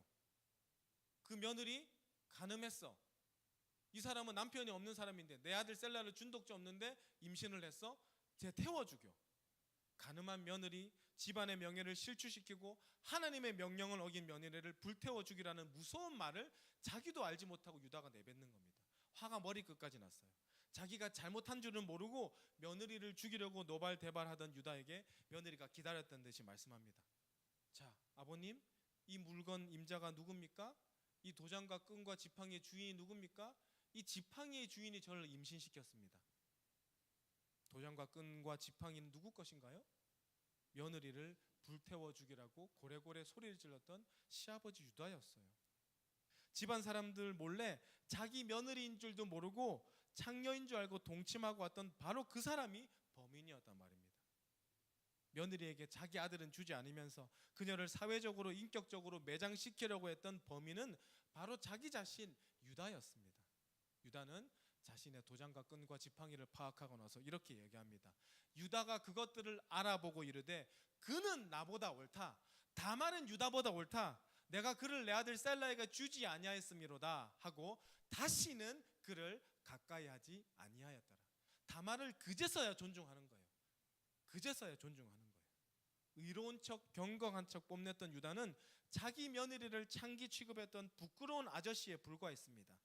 [SPEAKER 4] 그 며느리 가늠했어. 이 사람은 남편이 없는 사람인데 내 아들 셀라를 준 적도 없는데 임신을 했어. 쟤 태워 죽여. 가늠한 며느리, 집안의 명예를 실추시키고 하나님의 명령을 어긴 며느리를 불태워 죽이라는 무서운 말을 자기도 알지 못하고 유다가 내뱉는 겁니다. 화가 머리끝까지 났어요. 자기가 잘못한 줄은 모르고 며느리를 죽이려고 노발대발하던 유다에게 며느리가 기다렸던 듯이 말씀합니다. 자, 아버님, 이 물건 임자가 누굽니까? 이 도장과 끈과 지팡이의 주인이 누굽니까? 이 지팡이의 주인이 저를 임신시켰습니다. 도장과 끈과 지팡이는 누구 것인가요? 며느리를 불태워 죽이라고 고래고래 소리를 질렀던 시아버지 유다였어요. 집안 사람들 몰래 자기 며느리인 줄도 모르고 창녀인 줄 알고 동침하고 왔던 바로 그 사람이 범인이었단 말입니다. 며느리에게 자기 아들은 주지 않으면서 그녀를 사회적으로 인격적으로 매장시키려고 했던 범인은 바로 자기 자신 유다였습니다. 유다는 자신의 도장과 끈과 지팡이를 파악하고 나서 이렇게 얘기합니다. 유다가 그것들을 알아보고 이르되 그는 나보다 옳다. 다말은 유다보다 옳다. 내가 그를 내 아들 셀라에게 주지 아니하였음이로다 하고 다시는 그를 가까이 하지 아니하였더라. 다말을 그제서야 존중하는 거예요. 그제서야 존중하는 거예요. 의로운 척 경건한 척 뽐냈던 유다는 자기 며느리를 창기 취급했던 부끄러운 아저씨에 불과했습니다.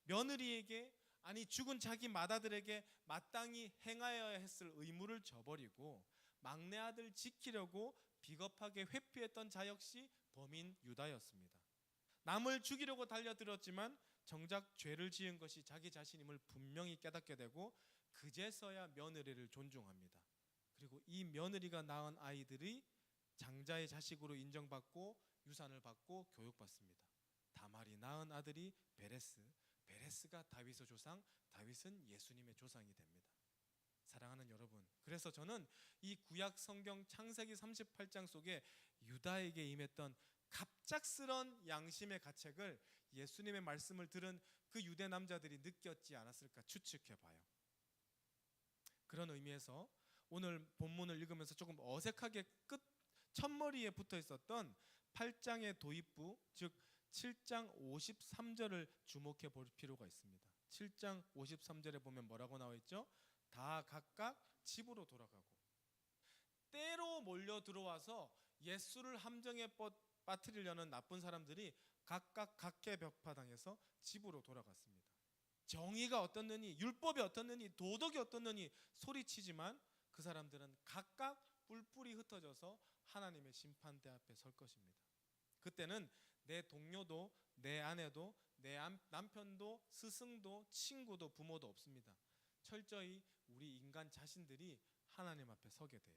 [SPEAKER 4] 며느리에게 아니 죽은 자기 맏아들에게 마땅히 행하여야 했을 의무를 저버리고 막내 아들 지키려고 비겁하게 회피했던 자 역시 범인 유다였습니다. 남을 죽이려고 달려들었지만 정작 죄를 지은 것이 자기 자신임을 분명히 깨닫게 되고 그제서야 며느리를 존중합니다. 그리고 이 며느리가 낳은 아이들이 장자의 자식으로 인정받고 유산을 받고 교육받습니다. 다말이 낳은 아들이 베레스, 베레스가 다윗의 조상, 다윗은 예수님의 조상이 됩니다. 사랑하는 여러분, 그래서 저는 이 구약 성경 창세기 38장 속에 유다에게 임했던 갑작스런 양심의 가책을 예수님의 말씀을 들은 그 유대 남자들이 느꼈지 않았을까 추측해 봐요. 그런 의미에서 오늘 본문을 읽으면서 조금 어색하게 끝 첫머리에 붙어 있었던 8장의 도입부, 즉 7장 53절을 주목해 볼 필요가 있습니다. 7장 53절에 보면 뭐라고 나와 있죠? 다 각각 집으로 돌아가고 때로 몰려 들어와서 예수를 함정에 빠뜨리려는 나쁜 사람들이 각각 각계 벽파당해서 집으로 돌아갔습니다. 정의가 어떻느니 율법이 어떻느니 도덕이 어떻느니 소리치지만 그 사람들은 각각 뿔뿔이 흩어져서 하나님의 심판대 앞에 설 것입니다. 그때는 내 동료도 내 아내도 내 남편도 스승도 친구도 부모도 없습니다. 철저히 우리 인간 자신들이 하나님 앞에 서게 돼요.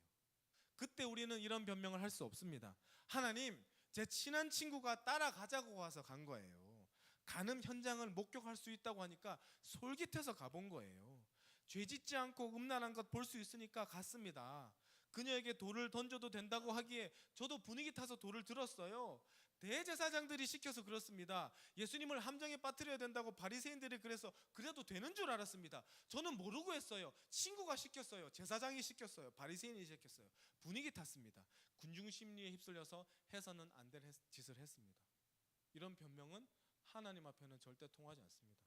[SPEAKER 4] 그때 우리는 이런 변명을 할 수 없습니다. 하나님, 제 친한 친구가 따라가자고 와서 간 거예요. 간음 현장을 목격할 수 있다고 하니까 솔깃해서 가본 거예요. 죄 짓지 않고 음란한 것 볼 수 있으니까 갔습니다. 그녀에게 돌을 던져도 된다고 하기에 저도 분위기 타서 돌을 들었어요. 대제사장들이 시켜서 그렇습니다. 예수님을 함정에 빠뜨려야 된다고 바리새인들이 그래서 그래도 되는 줄 알았습니다. 저는 모르고 했어요. 친구가 시켰어요. 제사장이 시켰어요. 바리새인이 시켰어요. 분위기 탔습니다. 군중 심리에 휩쓸려서 해서는 안 될 짓을 했습니다. 이런 변명은 하나님 앞에는 절대 통하지 않습니다.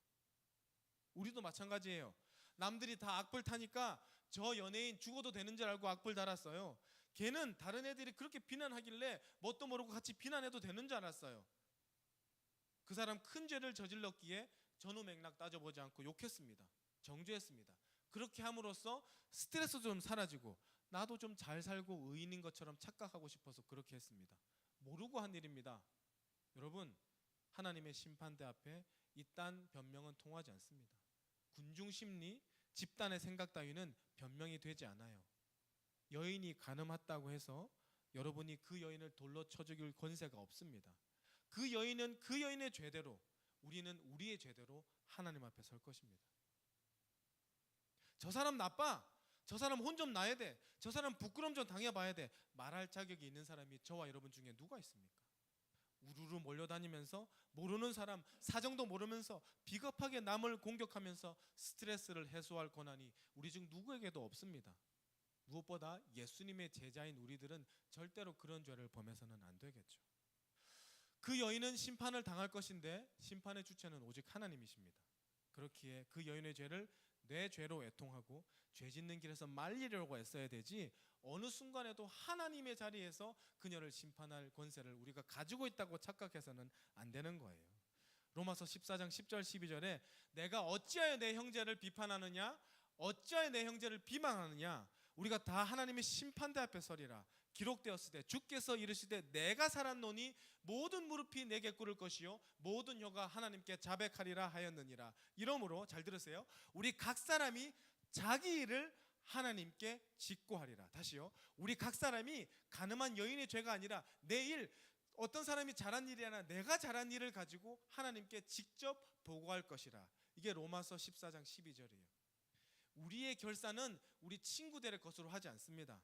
[SPEAKER 4] 우리도 마찬가지예요. 남들이 다 악플 타니까 저 연예인 죽어도 되는 줄 알고 악플 달았어요. 걔는 다른 애들이 그렇게 비난하길래 뭣도 모르고 같이 비난해도 되는 줄 알았어요. 그 사람 큰 죄를 저질렀기에 전후 맥락 따져보지 않고 욕했습니다. 정죄했습니다. 그렇게 함으로써 스트레스도 좀 사라지고 나도 좀 잘 살고 의인인 것처럼 착각하고 싶어서 그렇게 했습니다. 모르고 한 일입니다. 여러분, 하나님의 심판대 앞에 이딴 변명은 통하지 않습니다. 군중 심리, 집단의 생각 따위는 변명이 되지 않아요. 여인이 간음했다고 해서 여러분이 그 여인을 돌로 쳐 죽일 권세가 없습니다. 그 여인은 그 여인의 죄대로, 우리는 우리의 죄대로 하나님 앞에 설 것입니다. 저 사람 나빠, 저 사람 혼 좀 나야 돼, 저 사람 부끄럼 좀 당해봐야 돼, 말할 자격이 있는 사람이 저와 여러분 중에 누가 있습니까? 우르르 몰려다니면서 모르는 사람 사정도 모르면서 비겁하게 남을 공격하면서 스트레스를 해소할 권한이 우리 중 누구에게도 없습니다. 무엇보다 예수님의 제자인 우리들은 절대로 그런 죄를 범해서는 안 되겠죠. 그 여인은 심판을 당할 것인데 심판의 주체는 오직 하나님이십니다. 그렇기에 그 여인의 죄를 내 죄로 애통하고 죄 짓는 길에서 말리려고 애써야 되지, 어느 순간에도 하나님의 자리에서 그녀를 심판할 권세를 우리가 가지고 있다고 착각해서는 안 되는 거예요. 로마서 14장 10절 12절에 내가 어찌하여 내 형제를 비판하느냐, 어찌하여 내 형제를 비방하느냐, 우리가 다 하나님의 심판대 앞에 서리라. 기록되었을 때 주께서 이르시되 내가 살았노니 모든 무릎이 내게 꿇을 것이요 모든 혀가 하나님께 자백하리라 하였느니라. 이러므로 잘 들으세요. 우리 각 사람이 자기 일을 하나님께 직고하리라. 다시요. 우리 각 사람이 간음한 여인의 죄가 아니라 내 일, 어떤 사람이 잘한 일이 아니라 내가 잘한 일을 가지고 하나님께 직접 보고할 것이라. 이게 로마서 14장 12절이에요. 우리의 결산은 우리 친구들의 것으로 하지 않습니다.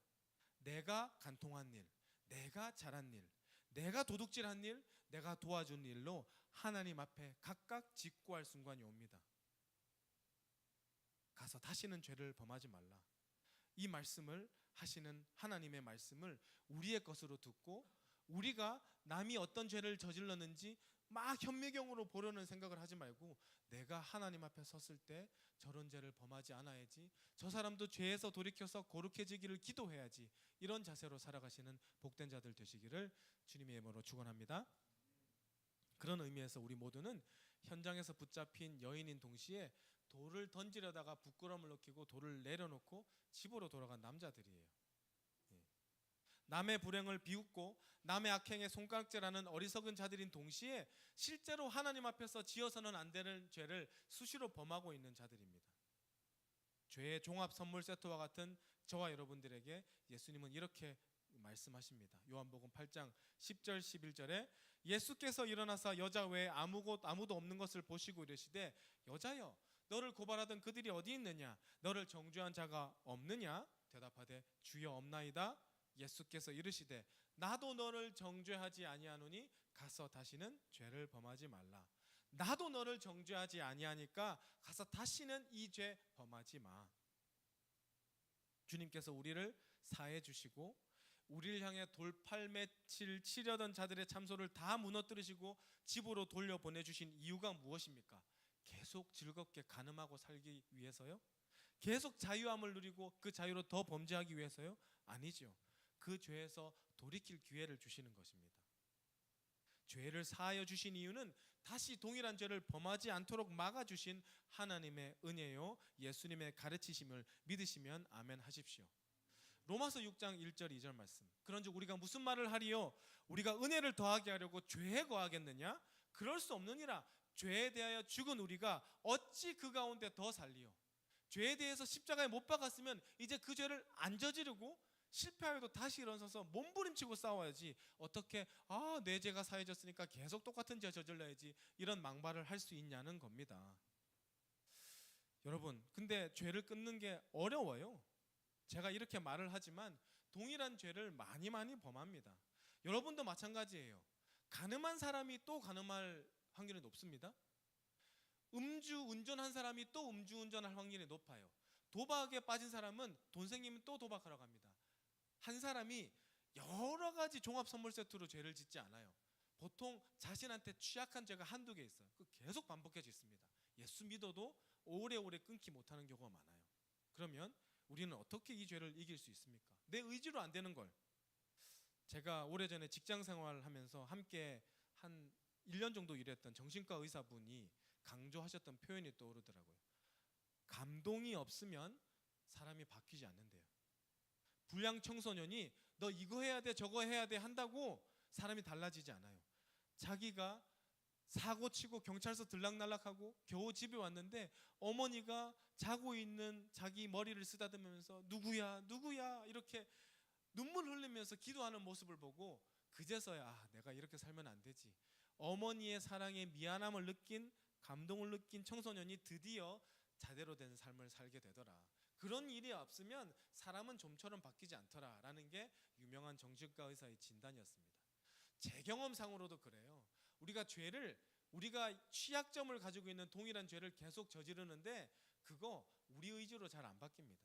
[SPEAKER 4] 내가 간통한 일, 내가 잘한 일, 내가 도둑질한 일, 내가 도와준 일로 하나님 앞에 각각 직고할 순간이 옵니다. 가서 다시는 죄를 범하지 말라. 이 말씀을 하시는 하나님의 말씀을 우리의 것으로 듣고 우리가 남이 어떤 죄를 저질렀는지 막 현미경으로 보려는 생각을 하지 말고 내가 하나님 앞에 섰을 때 저런 죄를 범하지 않아야지, 저 사람도 죄에서 돌이켜서 거룩해지기를 기도해야지, 이런 자세로 살아가시는 복된 자들 되시기를 주님의 이름으로 축원합니다. 그런 의미에서 우리 모두는 현장에서 붙잡힌 여인인 동시에 돌을 던지려다가 부끄러움을 느끼고 돌을 내려놓고 집으로 돌아간 남자들이에요. 남의 불행을 비웃고 남의 악행에 손가락질하는 어리석은 자들인 동시에 실제로 하나님 앞에서 지어서는 안 되는 죄를 수시로 범하고 있는 자들입니다. 죄의 종합 선물 세트와 같은 저와 여러분들에게 예수님은 이렇게 말씀하십니다. 요한복음 8장 10절 11절에 예수께서 일어나사 여자 외에 아무도 없는 것을 보시고 이르시되 여자여 너를 고발하던 그들이 어디 있느냐, 너를 정죄한 자가 없느냐? 대답하되 주여 없나이다. 예수께서 이르시되 나도 너를 정죄하지 아니하노니 가서 다시는 죄를 범하지 말라. 나도 너를 정죄하지 아니하니까 가서 다시는 이 죄 범하지 마. 주님께서 우리를 사해 주시고 우리를 향해 돌팔매칠 치려던 자들의 참소를 다 무너뜨리시고 집으로 돌려보내주신 이유가 무엇입니까? 계속 즐겁게 간음하고 살기 위해서요? 계속 자유함을 누리고 그 자유로 더 범죄하기 위해서요? 아니죠. 그 죄에서 돌이킬 기회를 주시는 것입니다. 죄를 사하여 주신 이유는 다시 동일한 죄를 범하지 않도록 막아주신 하나님의 은혜요, 예수님의 가르치심을 믿으시면 아멘 하십시오. 로마서 6장 1절 2절 말씀. 그런즉 우리가 무슨 말을 하리요? 우리가 은혜를 더하게 하려고 죄에 거하겠느냐? 그럴 수 없느니라. 죄에 대하여 죽은 우리가 어찌 그 가운데 더 살리요? 죄에 대해서 십자가에 못 박았으면 이제 그 죄를 안 저지르고 실패하여도 다시 일어서서 몸부림치고 싸워야지, 어떻게 내 죄가 사해졌으니까 계속 똑같은 죄 저질러야지, 이런 망발을 할 수 있냐는 겁니다. 여러분, 근데 죄를 끊는 게 어려워요. 제가 이렇게 말을 하지만 동일한 죄를 많이 범합니다. 여러분도 마찬가지예요. 가늠한 사람이 또 가늠할 확률이 높습니다. 음주운전한 사람이 또 음주운전할 확률이 높아요. 도박에 빠진 사람은 돈 생기면 또 도박하러 갑니다. 한 사람이 여러 가지 종합 선물 세트로 죄를 짓지 않아요. 보통 자신한테 취약한 죄가 한두 개 있어요. 그 계속 반복해져 있습니다. 예수 믿어도 오래오래 끊기 못하는 경우가 많아요. 그러면 우리는 어떻게 이 죄를 이길 수 있습니까? 내 의지로 안 되는 걸. 제가 오래전에 직장 생활하면서 함께 한 1년 정도 일했던 정신과 의사분이 강조하셨던 표현이 떠오르더라고요. 감동이 없으면 사람이 바뀌지 않는데요. 불량 청소년이 너 이거 해야 돼 저거 해야 돼 한다고 사람이 달라지지 않아요. 자기가 사고 치고 경찰서 들락날락하고 겨우 집에 왔는데 어머니가 자고 있는 자기 머리를 쓰다듬으면서 누구야 누구야 이렇게 눈물 흘리면서 기도하는 모습을 보고 그제서야 내가 이렇게 살면 안 되지. 어머니의 사랑에 미안함을 느낀 감동을 느낀 청소년이 드디어 제대로 된 삶을 살게 되더라. 그런 일이 없으면 사람은 좀처럼 바뀌지 않더라라는 게 유명한 정신과 의사의 진단이었습니다. 제 경험상으로도 그래요. 우리가 취약점을 가지고 있는 동일한 죄를 계속 저지르는데 그거 우리 의지로 잘 안 바뀝니다.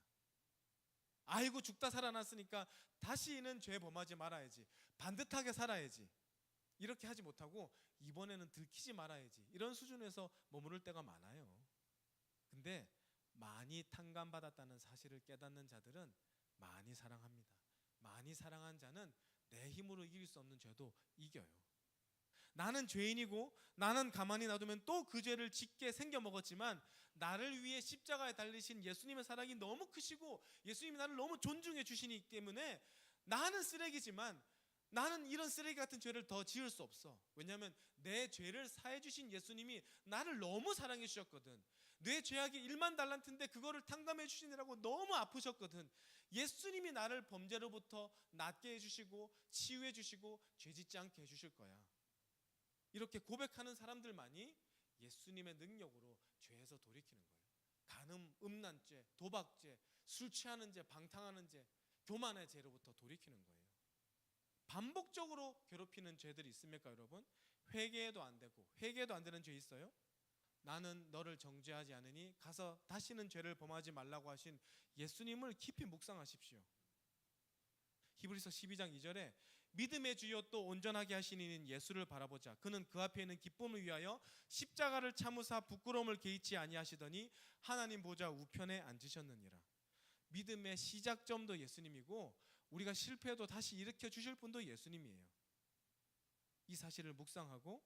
[SPEAKER 4] 아이고 죽다 살아났으니까 다시는 죄 범하지 말아야지. 반듯하게 살아야지. 이렇게 하지 못하고 이번에는 들키지 말아야지. 이런 수준에서 머무를 때가 많아요. 근데 많이 탕감받았다는 사실을 깨닫는 자들은 많이 사랑합니다. 많이 사랑한 자는 내 힘으로 이길 수 없는 죄도 이겨요. 나는 죄인이고 나는 가만히 놔두면 또 그 죄를 짓게 생겨 먹었지만 나를 위해 십자가에 달리신 예수님의 사랑이 너무 크시고 예수님이 나를 너무 존중해 주시기 때문에 나는 쓰레기지만 나는 이런 쓰레기 같은 죄를 더 지을 수 없어. 왜냐하면 내 죄를 사해 주신 예수님이 나를 너무 사랑해 주셨거든. 내 죄악이 1만 달란트인데 그거를 탕감해 주시느라고 너무 아프셨거든. 예수님이 나를 범죄로부터 낫게 해주시고 치유해 주시고 죄 짓지 않게 해주실 거야. 이렇게 고백하는 사람들만이 예수님의 능력으로 죄에서 돌이키는 거예요. 간음, 음란죄, 도박죄, 술 취하는 죄, 방탕하는 죄, 교만의 죄로부터 돌이키는 거예요. 반복적으로 괴롭히는 죄들이 있습니까, 여러분? 회개도 안 되고 회개도 안 되는 죄 있어요? 나는 너를 정죄하지 않으니 가서 다시는 죄를 범하지 말라고 하신 예수님을 깊이 묵상하십시오. 히브리서 12장 2절에 믿음의 주여 또 온전하게 하시는 이는 예수를 바라보자. 그는 그 앞에 있는 기쁨을 위하여 십자가를 참으사 부끄러움을 개의치 아니하시더니 하나님 보좌 우편에 앉으셨느니라. 믿음의 시작점도 예수님이고 우리가 실패해도 다시 일으켜 주실 분도 예수님이에요. 이 사실을 묵상하고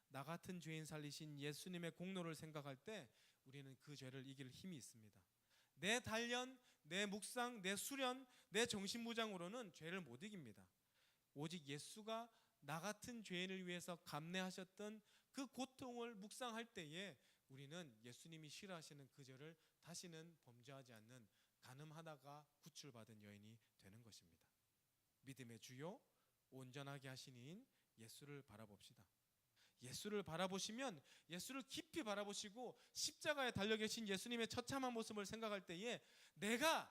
[SPEAKER 4] 나 같은 죄인 살리신 예수님의 공로를 생각할 때 우리는 그 죄를 이길 힘이 있습니다. 내 단련, 내 묵상, 내 수련, 내 정신무장으로는 죄를 못 이깁니다. 오직 예수가 나 같은 죄인을 위해서 감내하셨던 그 고통을 묵상할 때에 우리는 예수님이 싫어하시는 그 죄를 다시는 범죄하지 않는 간음하다가 구출받은 여인이 되는 것입니다. 믿음의 주요 온전하게 하시는 예수를 바라봅시다. 예수를 바라보시면 예수를 깊이 바라보시고 십자가에 달려 계신 예수님의 처참한 모습을 생각할 때에 내가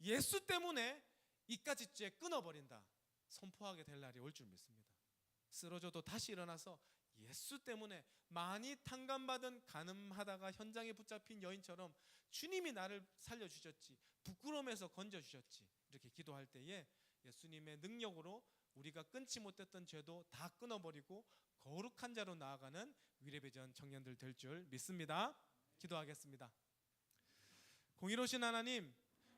[SPEAKER 4] 예수 때문에 이까지 죄 끊어버린다 선포하게 될 날이 올 줄 믿습니다. 쓰러져도 다시 일어나서 예수 때문에 많이 탕감받은 간음하다가 현장에 붙잡힌 여인처럼 주님이 나를 살려주셨지 부끄러움에서 건져주셨지 이렇게 기도할 때에 예수님의 능력으로 우리가 끊지 못했던 죄도 다 끊어버리고 거룩한 자로 나아가는 위례배전 청년들 될 줄 믿습니다. 기도하겠습니다. 공의로우신 하나님,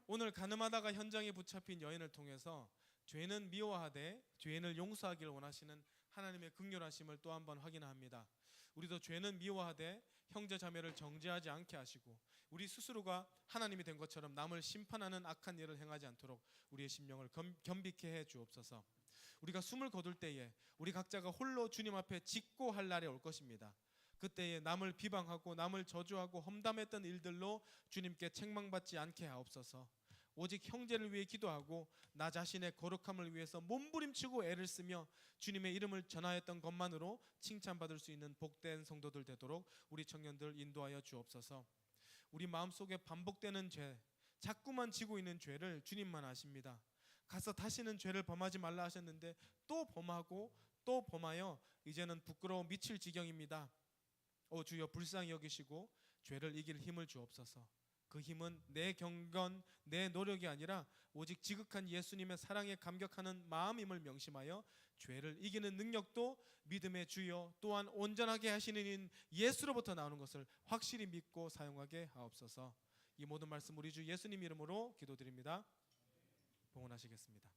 [SPEAKER 4] 오늘 간음하다가 현장에 붙잡힌 여인을 통해서 죄는 미워하되 죄인을 용서하기를 원하시는 하나님의 긍휼하심을 또 한 번 확인합니다. 우리도 죄는 미워하되 형제 자매를 정죄하지 않게 하시고 우리 스스로가 하나님이 된 것처럼 남을 심판하는 악한 일을 행하지 않도록 우리의 심령을 겸비케 해 주옵소서. 우리가 숨을 거둘 때에 우리 각자가 홀로 주님 앞에 짓고 할 날이 올 것입니다. 그때에 남을 비방하고 남을 저주하고 험담했던 일들로 주님께 책망받지 않게 하옵소서. 오직 형제를 위해 기도하고 나 자신의 거룩함을 위해서 몸부림치고 애를 쓰며 주님의 이름을 전하였던 것만으로 칭찬받을 수 있는 복된 성도들 되도록 우리 청년들 인도하여 주옵소서. 우리 마음속에 반복되는 죄, 자꾸만 지고 있는 죄를 주님만 아십니다. 가서 다시는 죄를 범하지 말라 하셨는데 또 범하고 또 범하여 이제는 부끄러워 미칠 지경입니다. 오 주여 불쌍히 여기시고 죄를 이길 힘을 주옵소서. 그 힘은 내 경건, 내 노력이 아니라 오직 지극한 예수님의 사랑에 감격하는 마음임을 명심하여 죄를 이기는 능력도 믿음의 주여 또한 온전하게 하시는 인 예수로부터 나오는 것을 확실히 믿고 사용하게 하옵소서. 이 모든 말씀 우리 주 예수님 이름으로 기도드립니다. 봉헌하시겠습니다.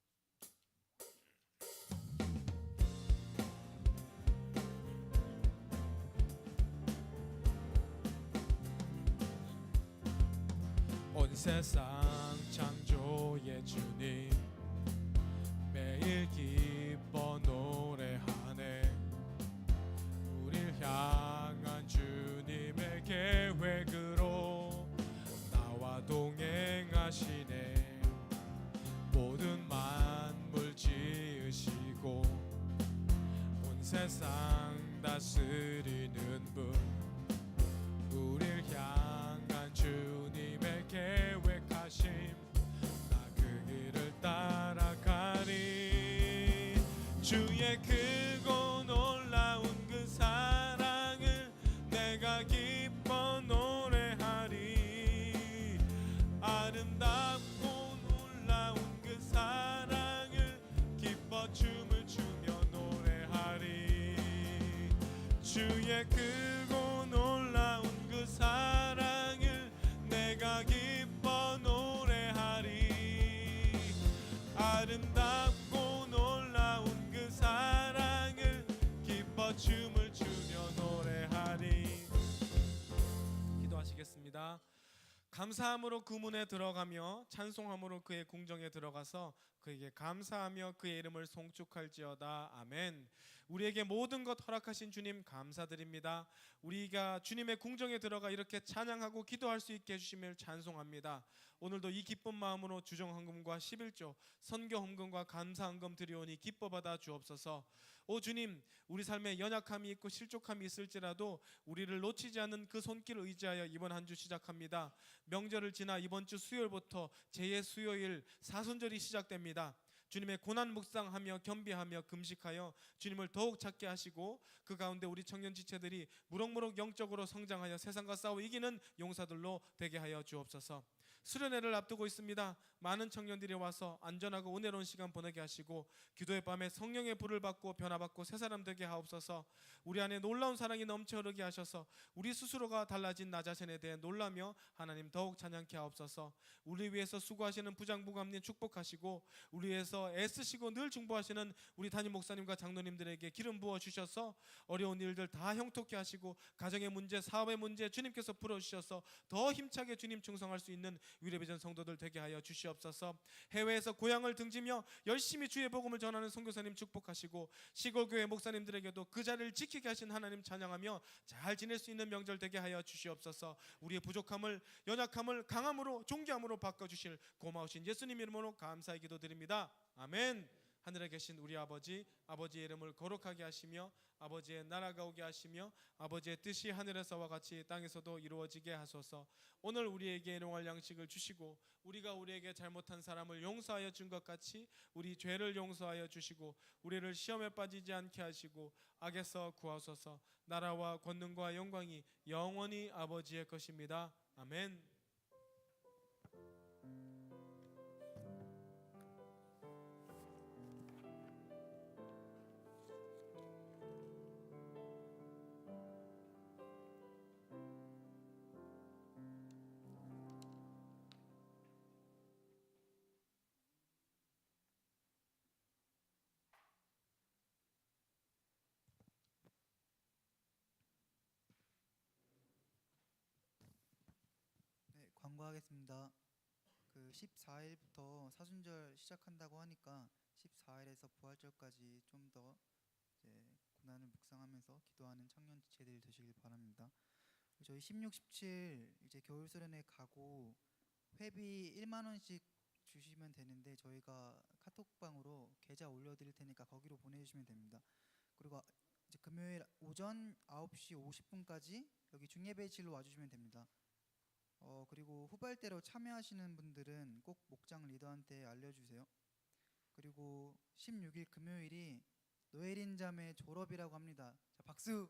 [SPEAKER 4] 온 세상 창조의 주님 매일 기뻐 노래하네. 우릴 향한 주님의 계획으로 나와 동행하시네. 모든 만물 지으시고 온 세상 다스리는 분, 우릴 향한 주님의 계획하심 나 그 길을 따라가리. 주의 크고 놀라운 그 사랑을 내가 기뻐 노래하리. 아름답고 놀라운 그 사랑을 기뻐 춤을 추며 노래하리. 주의 크고 놀라운 그 사랑을 내가 기뻐 노래하리. 아름답고 놀라운 그 사랑을 기뻐 춤을 추며 노래하리. 기도하시겠습니다. 감사함으로 그 문에 들어가며 찬송함으로 그의 궁정에 들어가서 그에게 감사하며 그의 이름을 송축할지어다. 아멘. 우리에게 모든 것 허락하신 주님 감사드립니다. 우리가 주님의 궁정에 들어가 이렇게 찬양하고 기도할 수 있게 해주심을 찬송합니다. 오늘도 이 기쁜 마음으로 주정헌금과 11조 선교헌금과 감사헌금 드리오니 기뻐 받아 주옵소서. 오 주님, 우리 삶에 연약함이 있고 실족함이 있을지라도 우리를 놓치지 않는 그 손길을 의지하여 이번 한 주 시작합니다. 명절을 지나 이번 주 수요일부터 제2수요일 사순절이 시작됩니다. 주님의 고난 묵상하며 겸비하며 금식하여 주님을 더욱 찾게 하시고 그 가운데 우리 청년 지체들이 무럭무럭 영적으로 성장하여 세상과 싸워 이기는 용사들로 되게 하여 주옵소서. 수련회를 앞두고 있습니다. 많은 청년들이 와서 안전하고 은혜로운 시간 보내게 하시고 기도의 밤에 성령의 불을 받고 변화받고 새 사람 되게 하옵소서. 우리 안에 놀라운 사랑이 넘쳐 흐르게 하셔서 우리 스스로가 달라진 나 자신에 대해 놀라며 하나님 더욱 찬양케 하옵소서. 우리 위해서 수고하시는 부장부감님 축복하시고 우리 위해서 애쓰시고 늘 중보하시는 우리 담임 목사님과 장로님들에게 기름 부어 주셔서 어려운 일들 다 형통케 하시고 가정의 문제, 사업의 문제 주님께서 풀어주셔서 더 힘차게 주님 충성할 수 있는 위례비전 성도들 되게 하여 주시옵소서. 해외에서 고향을 등지며 열심히 주의 복음을 전하는 선교사님 축복하시고 시골교회 목사님들에게도 그 자리를 지키게 하신 하나님 찬양하며 잘 지낼 수 있는 명절 되게 하여 주시옵소서. 우리의 부족함을 연약함을 강함으로 존귀함으로 바꿔주실 고마우신 예수님 이름으로 감사히 기도드립니다. 아멘. 하늘에 계신 우리 아버지, 아버지의 이름을 거룩하게 하시며 아버지의 나라가 오게 하시며 아버지의 뜻이 하늘에서와 같이 땅에서도 이루어지게 하소서. 오늘 우리에게 일용할 양식을 주시고 우리가 우리에게 잘못한 사람을 용서하여 준 것 같이 우리 죄를 용서하여 주시고 우리를 시험에 빠지지 않게 하시고 악에서 구하소서. 나라와 권능과 영광이 영원히 아버지의 것입니다. 아멘.
[SPEAKER 5] 네, 광고하겠습니다. 그 14일부터 사순절 시작한다고 하니까 14일에서 부활절까지 좀 더 이제 고난을 묵상하면서 기도하는 청년 지체들이 되시길 바랍니다. 저희 16, 17 이제 겨울 수련회 가고 회비 1만 원씩 주시면 되는데 저희가 카톡방으로 계좌 올려드릴 테니까 거기로 보내주시면 됩니다. 그리고 이제 금요일 오전 9시 50분까지 여기 중예배실로 와주시면 됩니다. 그리고 후발대로 참여하시는 분들은 꼭 목장 리더한테 알려주세요. 그리고 16일 금요일이 노예린 자매 졸업이라고 합니다. 자, 박수!